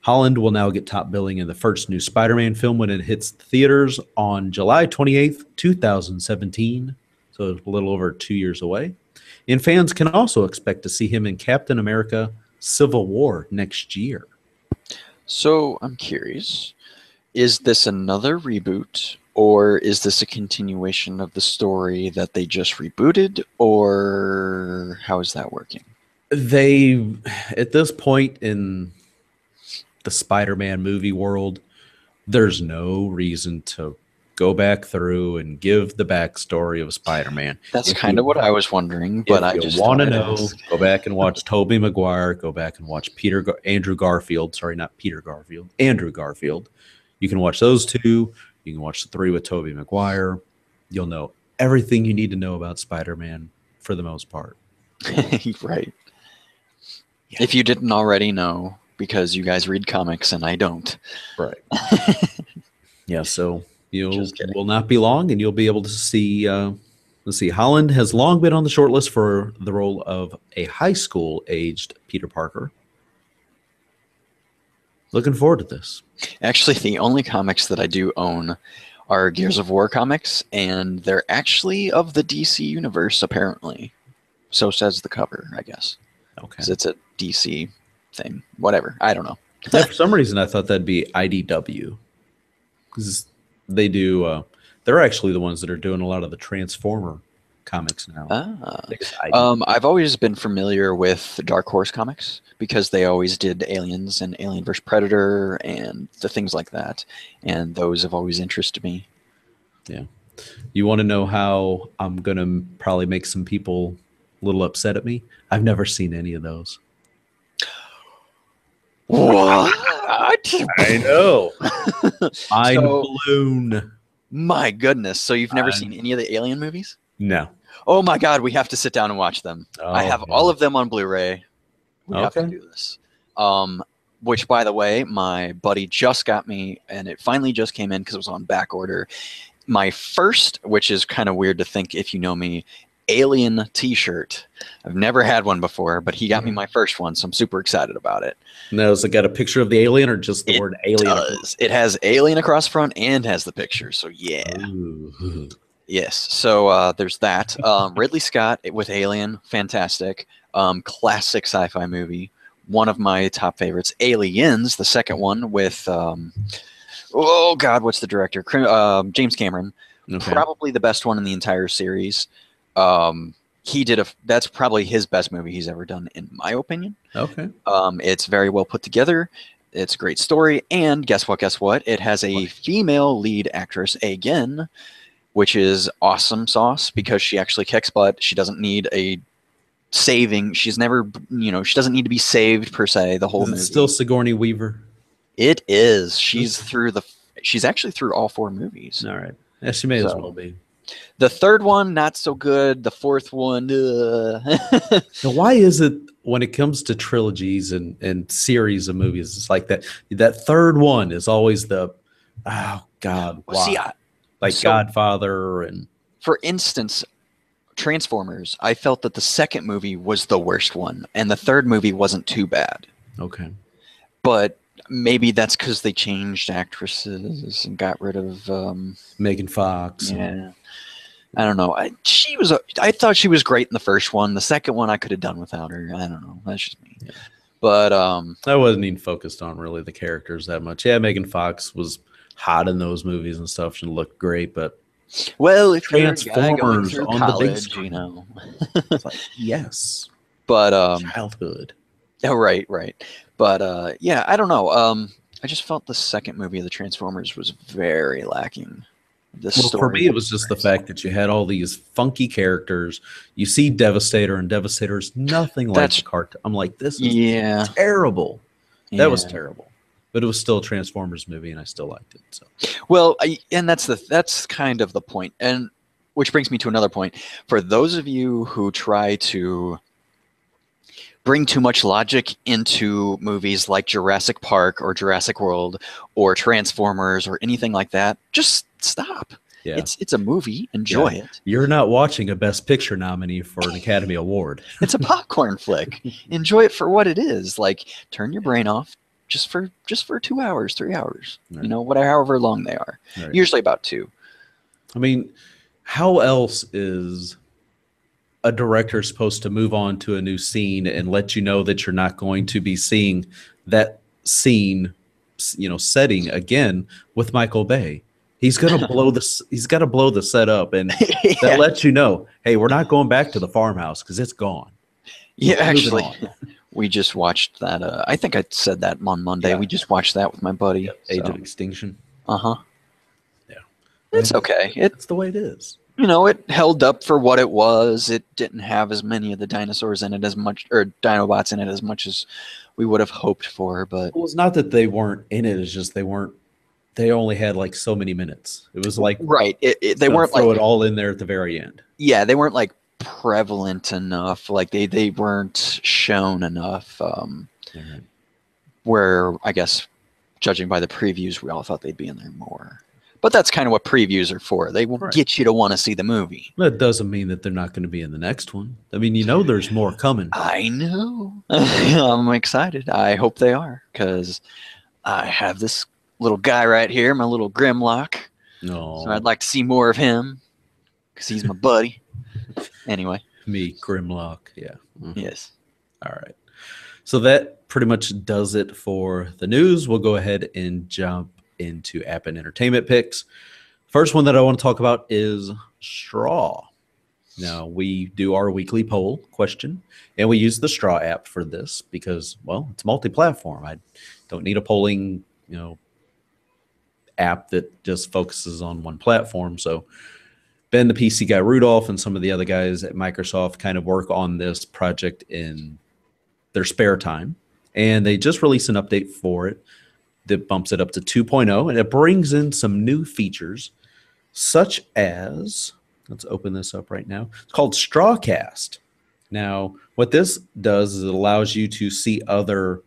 Holland will now get top billing in the first new Spider-Man film when it hits theaters on July 28th, 2017. So a little over 2 years away. And fans can also expect to see him in Captain America Civil War next year. So I'm curious, is this another reboot, or is this a continuation of the story that they just rebooted, or how is that working? They, at this point in the Spider-Man movie world, there's no reason to go back through and give the backstory of Spider-Man. That's kind of what I was wondering, but I just want to know, go back and watch Tobey Maguire, go back and watch Andrew Garfield. Sorry, not Peter Garfield, Andrew Garfield. You can watch those two. You can watch the three with Tobey Maguire. You'll know everything you need to know about Spider-Man for the most part. Right. Yeah. If you didn't already know, because you guys read comics and I don't. Right. Yeah, so will not be long, and you'll be able to see. Let's see. Holland has long been on the short list for the role of a high school-aged Peter Parker. Looking forward to this. Actually, the only comics that I do own are Gears of War comics, and they're actually of the DC universe, apparently. So says the cover, I guess. Okay. Because it's a DC thing. Whatever. I don't know. Yeah, for some reason, I thought that'd be IDW. Because they do, they're actually the ones that are doing a lot of the Transformer comics now. I've always been familiar with Dark Horse comics because they always did Aliens and Alien vs. Predator and the things like that. And those have always interested me. Yeah. You want to know how I'm going to probably make some people a little upset at me? I've never seen any of those. What? I know. Mind blown. My goodness. So you've never seen any of the Alien movies? No. Oh my God, we have to sit down and watch them. I have all of them on Blu-ray. We have to do this. Which, by the way, my buddy just got me, and it finally just came in because it was on back order. My first, which is kind of weird to think if you know me, Alien t-shirt. I've never had one before, but he got me my first one, so I'm super excited about it. Now, has it got a picture of the alien or just the word alien? It does. It has alien across front and has the picture, so yeah. Ooh. Yes, so there's that. Ridley Scott with Alien, fantastic. Classic sci-fi movie. One of my top favorites. Aliens, the second one with, oh God, what's the director? James Cameron. Okay. Probably the best one in the entire series. That's probably his best movie he's ever done, in my opinion. Okay. It's very well put together. It's a great story. And guess what? It has a female lead actress again, which is awesome sauce because she actually kicks butt. She doesn't need a saving. She's never, she doesn't need to be saved per se. The whole movie. Still Sigourney Weaver. It is. She's through She's actually through all 4 movies. All right. Yeah, she may as well be. The third one, not so good. The fourth one, Now, why is it when it comes to trilogies and series of movies, it's like that third one is always the, oh God, why? See, like Godfather and. For instance, Transformers, I felt that the second movie was the worst one, and the third movie wasn't too bad. Okay. But maybe that's because they changed actresses and got rid of Megan Fox. Yeah. I don't know. I thought she was great in the first one. The second one I could have done without her. I don't know. That's just me. Yeah. But I wasn't even focused on really the characters that much. Yeah, Megan Fox was hot in those movies and stuff. She looked great, but well, if Transformers you're on college, the big screen, you know. It's like, yes. But childhood. Oh, right. But yeah, I don't know. I just felt the second movie of the Transformers was very lacking. For me, it was just the fact that you had all these funky characters. You see Devastator, and Devastator's nothing like the cartoon. I'm like, this is terrible. Yeah. That was terrible. But it was still a Transformers movie, and I still liked it. So, well, and that's kind of the point. And which brings me to another point. For those of you who try to bring too much logic into movies like Jurassic Park or Jurassic World or Transformers or anything like that, just stop. Yeah. It's a movie. Enjoy it. You're not watching a Best Picture nominee for an Academy Award. It's a popcorn flick. Enjoy it for what it is. Like, turn your brain off just for 2 hours, 3 hours. Right. You know, however long they are. Right. Usually about 2. I mean, how else is a director supposed to move on to a new scene and let you know that you're not going to be seeing that scene, setting again with Michael Bay? He's gonna blow this. He's got to blow the set up, and that lets you know, hey, we're not going back to the farmhouse because it's gone. Yeah, actually, we just watched that. I think I said that on Monday. Yeah. We just watched that with my buddy. Yep. Age of Extinction. Yeah, it's okay. It's the way it is. It held up for what it was. It didn't have as many of the dinosaurs in it as much, or Dinobots in it as much as we would have hoped for. But it's not that they weren't in it. It's just they weren't. They only had like so many minutes. It was like they weren't throw it all in there at the very end. Yeah, they weren't like prevalent enough. Like they weren't shown enough. Where I guess, judging by the previews, we all thought they'd be in there more. But that's kind of what previews are for. They will get you to want to see the movie. That doesn't mean that they're not going to be in the next one. I mean, there's more coming. I know. I'm excited. I hope they are, because I have this little guy right here, my little Grimlock. No. So I'd like to see more of him, because he's my buddy. Anyway. Me, Grimlock. Yeah. Mm-hmm. Yes. All right. So that pretty much does it for the news. We'll go ahead and jump into app and entertainment picks. First one that I want to talk about is Straw. Now, we do our weekly poll question, and we use the Straw app for this because, well, it's multi-platform. I don't need a polling, app that just focuses on one platform. So Ben, the PC guy, Rudolph, and some of the other guys at Microsoft kind of work on this project in their spare time, and they just released an update for it that bumps it up to 2.0, and it brings in some new features such as, let's open this up right now. It's called Strawcast. Now, what this does is it allows you to see other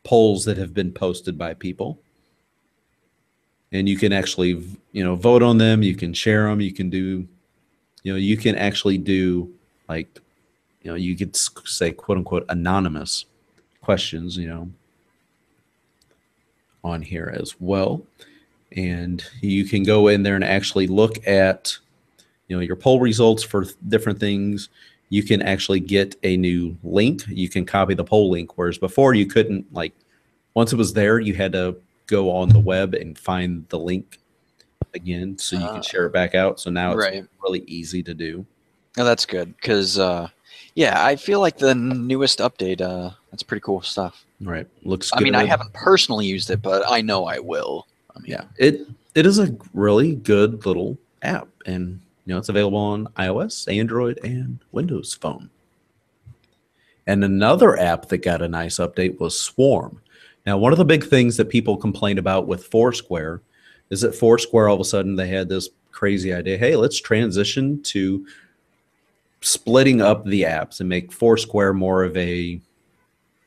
polls that have been posted by people, and you can actually, vote on them. You can share them. You can do, you can actually do like, you could say quote unquote anonymous questions, on here as well. And you can go in there and actually look at, your poll results for different things. You can actually get a new link. You can copy the poll link, whereas before you couldn't, like, once it was there, you had to go on the web and find the link again so you can share it back out. So now it's really easy to do. Oh, that's good because, I feel like the newest update, that's pretty cool stuff. Right. Looks good. I mean, I haven't personally used it, but I know I will. It is a really good little app, and it's available on iOS, Android, and Windows Phone. And another app that got a nice update was Swarm. Now, one of the big things that people complain about with Foursquare is that Foursquare, all of a sudden, they had this crazy idea. Hey, let's transition to splitting up the apps and make Foursquare more of a,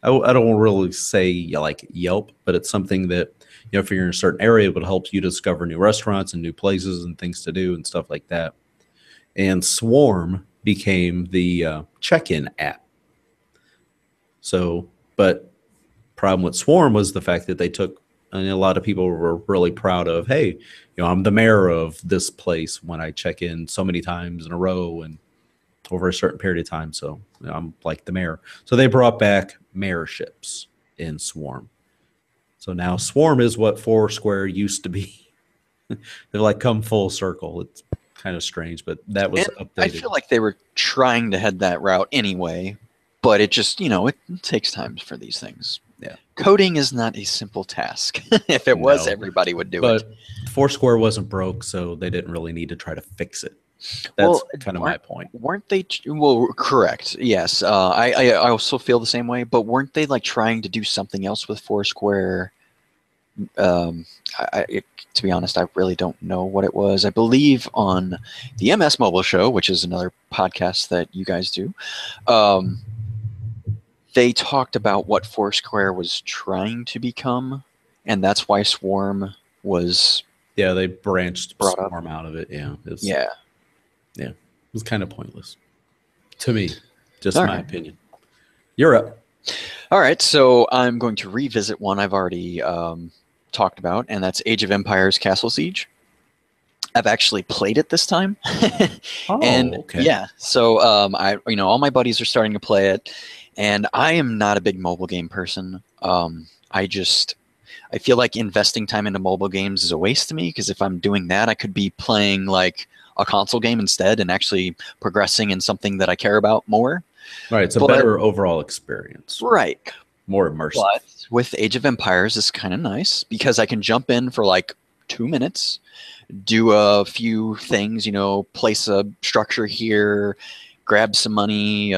I don't really say like Yelp, but it's something that, if you're in a certain area, it would help you discover new restaurants and new places and things to do and stuff like that. And Swarm became the check-in app. So, but problem with Swarm was the fact that they took, and a lot of people were really proud of, hey, I'm the mayor of this place when I check in so many times in a row and over a certain period of time. So I'm like the mayor. So they brought back mayorships in Swarm. So now Swarm is what Foursquare used to be. They're like come full circle. It's kind of strange, but that was updated. I feel like they were trying to head that route anyway, but it just, it takes time for these things. Yeah. Coding is not a simple task. If it was, everybody would do it. But Foursquare wasn't broke, so they didn't really need to try to fix it. That's kind of my point. Weren't they? Well, correct. Yes. I also feel the same way, but weren't they like trying to do something else with Foursquare? To be honest, I really don't know what it was. I believe on the MS Mobile Show, which is another podcast that you guys do, they talked about what Foursquare was trying to become, and that's why Swarm was. Yeah, they branched Swarm out of it. Yeah. It was kind of pointless to me. Just my opinion. You're up. All right, so I'm going to revisit one I've already talked about, and that's Age of Empires Castle Siege. I've actually played it this time. Okay. Yeah, so all my buddies are starting to play it, and I am not a big mobile game person. I feel like investing time into mobile games is a waste to me, because if I'm doing that, I could be playing like a console game instead and actually progressing in something that I care about more. Right, it's a better overall experience. Right. More immersive. But with Age of Empires, it's kind of nice because I can jump in for like 2 minutes, do a few things, place a structure here, grab some money,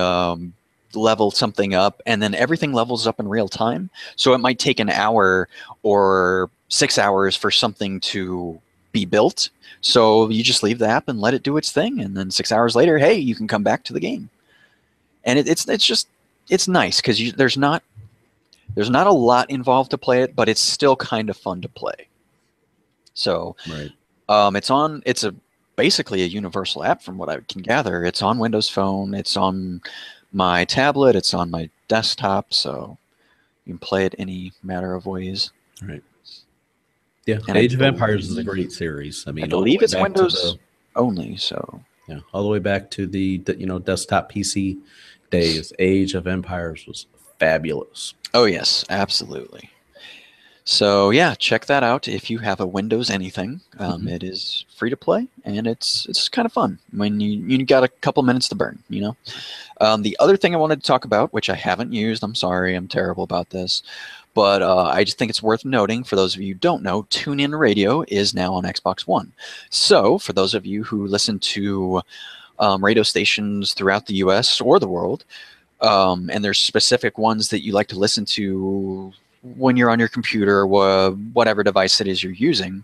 level something up, and then everything levels up in real time. So it might take an hour or 6 hours for something to be built. So you just leave the app and let it do its thing, and then 6 hours later, hey, you can come back to the game. And it's nice because there's not a lot involved to play it, but it's still kind of fun to play. So right. It's basically a universal app from what I can gather. It's on Windows Phone, it's on my tablet, it's on my desktop, so you can play it any matter of ways. Right. Yeah, and Age of Empires is a great series. I believe it's Windows only, so yeah, all the way back to the desktop PC days. Age of Empires was fabulous. Oh yes, absolutely. So yeah, check that out if you have a Windows anything. It is free to play, and it's kind of fun when you got a couple minutes to burn. The other thing I wanted to talk about, which I haven't used, I'm sorry, I'm terrible about this, but I just think it's worth noting for those of you who don't know, TuneIn Radio is now on Xbox One. So for those of you who listen to radio stations throughout the U.S. or the world, and there's specific ones that you like to listen to when you're on your computer or whatever device it is you're using,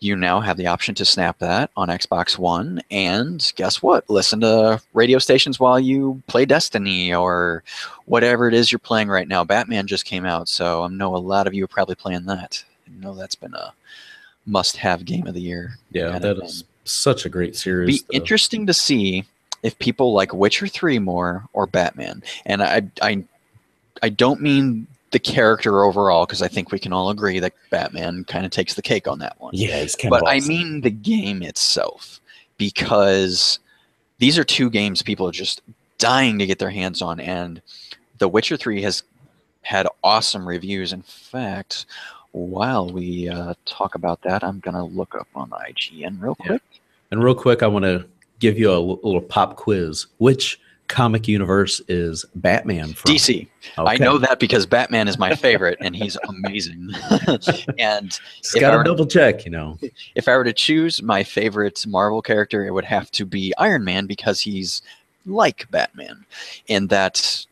you now have the option to snap that on Xbox One, and guess what? Listen to radio stations while you play Destiny or whatever it is you're playing right now. Batman just came out, so I know a lot of you are probably playing that. I know that's been a must-have game of the year. Yeah, that is such a great series. Be interesting to see if people like Witcher 3 more or Batman. And I don't mean the character overall, because I think we can all agree that Batman kind of takes the cake on that one. Yeah, he's kind of awesome. I mean the game itself, because these are two games people are just dying to get their hands on, and The Witcher 3 has had awesome reviews. In fact, while we talk about that, I'm going to look up on IGN real quick. Yeah. And real quick, I want to give you a little pop quiz. Which comic universe is Batman from? DC. Okay. I know that because Batman is my favorite, and he's amazing. And got to double check, If I were to choose my favorite Marvel character, it would have to be Iron Man, because he's like Batman, in that.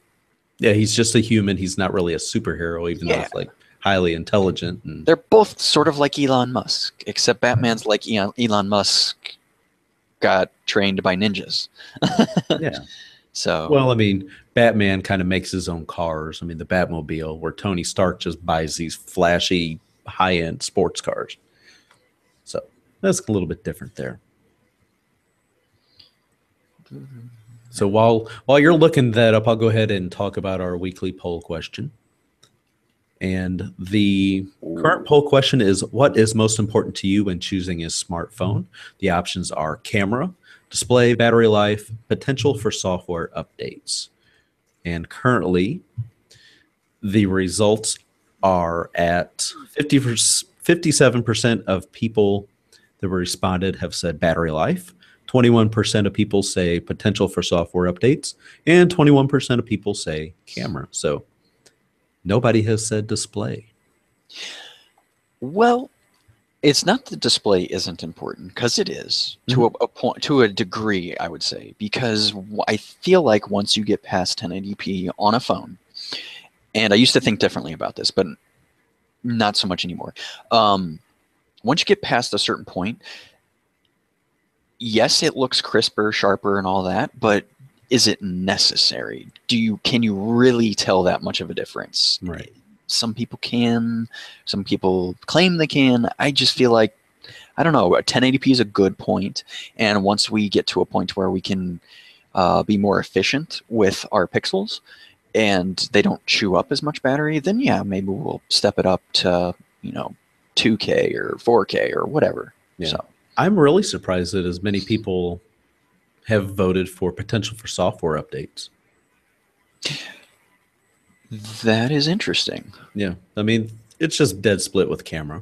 Yeah, he's just a human. He's not really a superhero, even though it's like highly intelligent. And they're both sort of like Elon Musk, except Batman's like Elon Musk got trained by ninjas. yeah. So, Well, I mean, Batman kind of makes his own cars. I mean, the Batmobile, where Tony Stark just buys these flashy, high-end sports cars. So that's a little bit different there. So while you're looking that up, I'll go ahead and talk about our weekly poll question. And the current poll question is, what is most important to you when choosing a smartphone? The options are camera, display, battery life, potential for software updates. And currently, the results are at 57% of people that were responded have said battery life. 21% of people say potential for software updates, and 21% of people say camera. So nobody has said display. well, it's not that display isn't important, because it is to a point, to a degree, I would say, because I feel like once you get past 1080p on a phone, and I used to think differently about this, but not so much anymore. Once you get past a certain point, yes, it looks crisper, sharper, and all that, but is it necessary? Can you really tell that much of a difference? Right. Some people can, some people claim they can. I just feel like, I don't know, 1080p is a good point, and once we get to a point where we can be more efficient with our pixels and they don't chew up as much battery, then yeah, maybe we'll step it up to 2K or 4K or whatever. Yeah. So I'm really surprised that as many people have voted for potential for software updates. that is interesting. Yeah. I mean, it's just dead split with camera.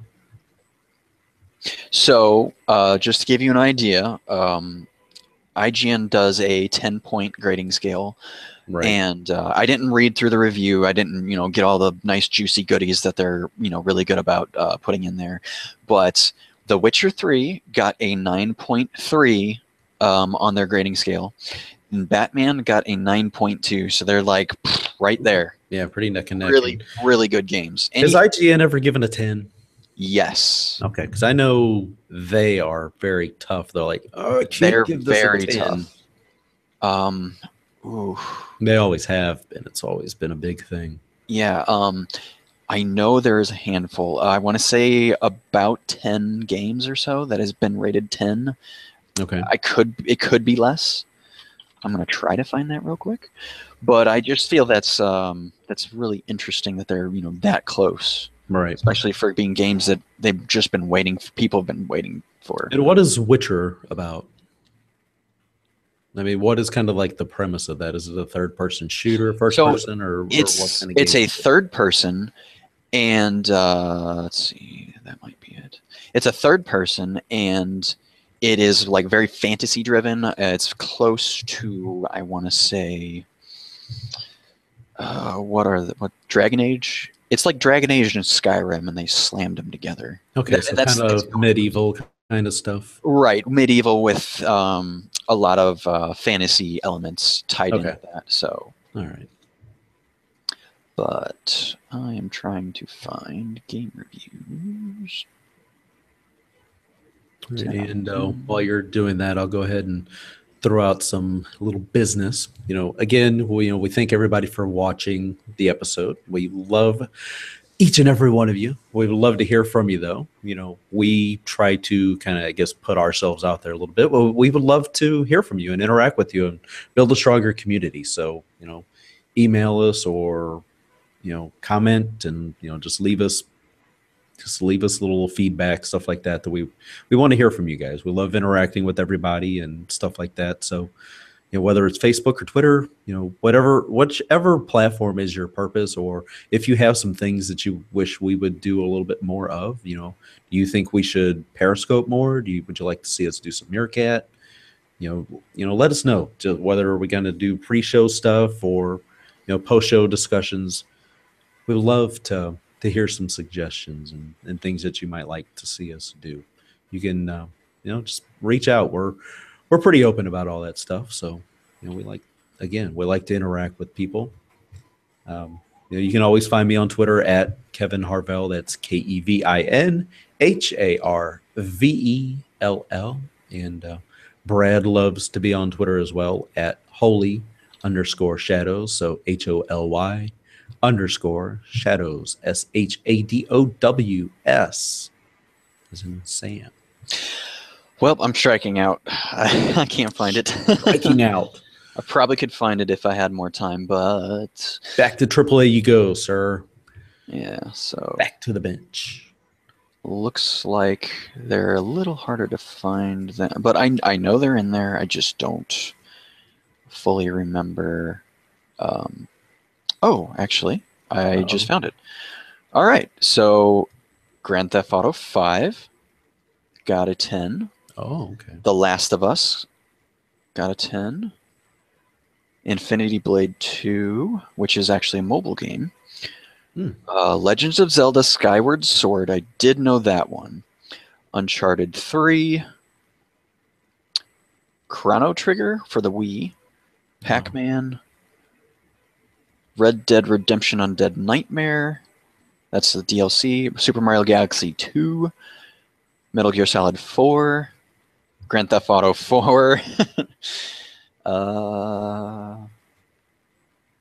So just to give you an idea, IGN does a 10-point grading scale. Right. And I didn't read through the review. I didn't, get all the nice juicy goodies that they're, really good about putting in there. But The Witcher 3 got a 9.3 on their grading scale, and Batman got a 9.2. So they're like right there. Yeah, pretty neck and neck. Really, really good games. Has IGN ever given a 10? Yes. Okay, because I know they are very tough. They're like, oh, they're very tough. Ooh. They always have been. It's always been a big thing. Yeah. I know there's a handful. I want to say about 10 games or so that has been rated 10. Okay. It could be less. I'm gonna try to find that real quick, but I just feel that's really interesting that they're that close, right? Especially for being games that they've just been waiting. People have been waiting for. And what is Witcher about? I mean, what is kind of like the premise of that? Is it a third-person shooter, first person, or what kind of game? It's a third person, and let's see, that might be it. It's a third person, and it is like very fantasy driven. It's close to, I want to say, what Dragon Age? It's like Dragon Age and Skyrim, and they slammed them together. Okay, so kind of medieval kind of stuff. Right, medieval with a lot of fantasy elements tied into that. So, all right. But I am trying to find game reviews. And while you're doing that, I'll go ahead and throw out some little business. Again, we thank everybody for watching the episode. We love each and every one of you. We would love to hear from you, though. We try to kind of, I guess, put ourselves out there a little bit. Well, we would love to hear from you and interact with you and build a stronger community. So, email us or, comment and, just leave us little feedback, stuff like that we want to hear from you guys. We love interacting with everybody and stuff like that. So, whether it's Facebook or Twitter, whichever platform is your purpose, or if you have some things that you wish we would do a little bit more of, do you think we should Periscope more? Would you like to see us do some Meerkat? Let us know whether we're going to do pre-show stuff or, post-show discussions. We'd love to hear some suggestions and things that you might like to see us do. You can, just reach out. We're pretty open about all that stuff. So, we like to interact with people. You can always find me on Twitter at Kevin Harvell. That's KevinHarvell. And Brad loves to be on Twitter as well at holy_shadows. So HOLY_shadows. SHADOWS. As in Sam. Well, I'm striking out. I can't find it. Striking out. I probably could find it if I had more time, but... Back to AAA you go, sir. Yeah, so... Back to the bench. Looks like they're a little harder to find than... But I know they're in there. I just don't fully remember... Oh, actually, I just found it. All right, so Grand Theft Auto 5 got a 10. Oh, okay. The Last of Us got a 10. Infinity Blade 2, which is actually a mobile game. Legends of Zelda Skyward Sword, I did know that one. Uncharted 3. Chrono Trigger for the Wii. Pac-Man. Red Dead Redemption Undead Nightmare. That's the DLC. Super Mario Galaxy 2. Metal Gear Solid 4. Grand Theft Auto 4.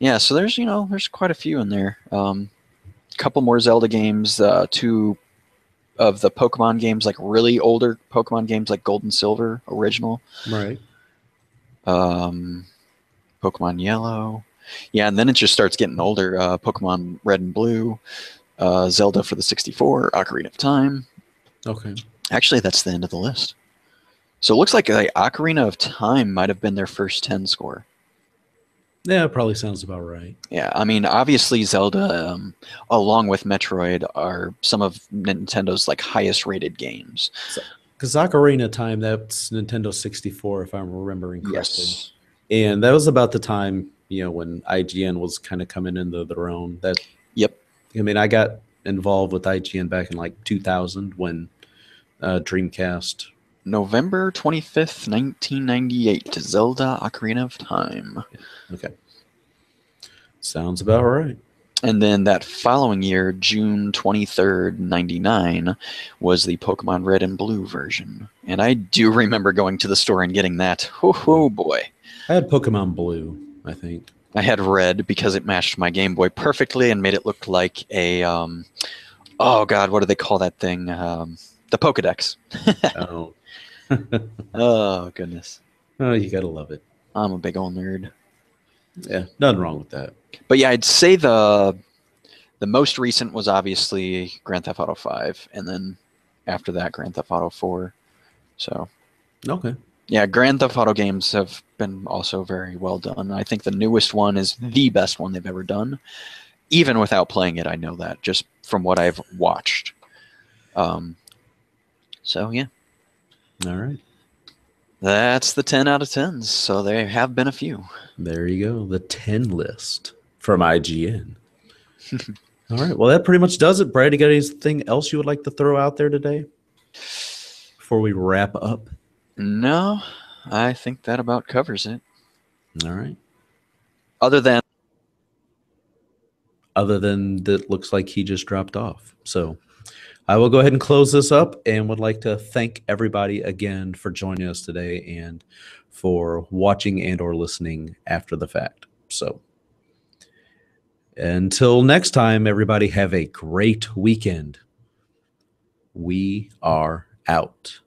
Yeah, so there's quite a few in there. Couple more Zelda games, 2 of the Pokemon games, like really older Pokemon games like Gold and Silver original. Right. Pokemon Yellow. Yeah, and then it just starts getting older. Pokemon Red and Blue, Zelda for the 64, Ocarina of Time. Okay. Actually, that's the end of the list. So it looks like Ocarina of Time might have been their first 10 score. Yeah, it probably sounds about right. Yeah, I mean, obviously Zelda, along with Metroid, are some of Nintendo's like highest rated games. Because Ocarina of Time, that's Nintendo 64, if I'm remembering correctly. Yes. And that was about the time, when IGN was kind of coming into their own. Yep. I mean, I got involved with IGN back in like 2000 when Dreamcast. November 25th, 1998, Zelda Ocarina of Time. Okay. Sounds about right. And then that following year, June 23rd, 99, was the Pokemon Red and Blue version. And I do remember going to the store and getting that. Oh boy. I had Pokemon Blue, I think. I had Red because it matched my Game Boy perfectly and made it look like a, oh God, what do they call that thing? The Pokedex. Oh. Oh, goodness. Oh, you gotta love it. I'm a big old nerd. Yeah, nothing wrong with that. But yeah, I'd say the most recent was obviously Grand Theft Auto 5, and then after that, Grand Theft Auto 4. So, okay. Yeah, Grand Theft Auto games have been also very well done. I think the newest one is the best one they've ever done. Even without playing it, I know that, just from what I've watched. So, yeah. All right. That's the 10 out of 10s, so there have been a few. There you go, the 10 list from IGN. All right, well, that pretty much does it. Brad, you got anything else you would like to throw out there today before we wrap up? No, I think that about covers it. All right. Other than that, looks like he just dropped off. So I will go ahead and close this up and would like to thank everybody again for joining us today and for watching and or listening after the fact. So until next time, everybody have a great weekend. We are out.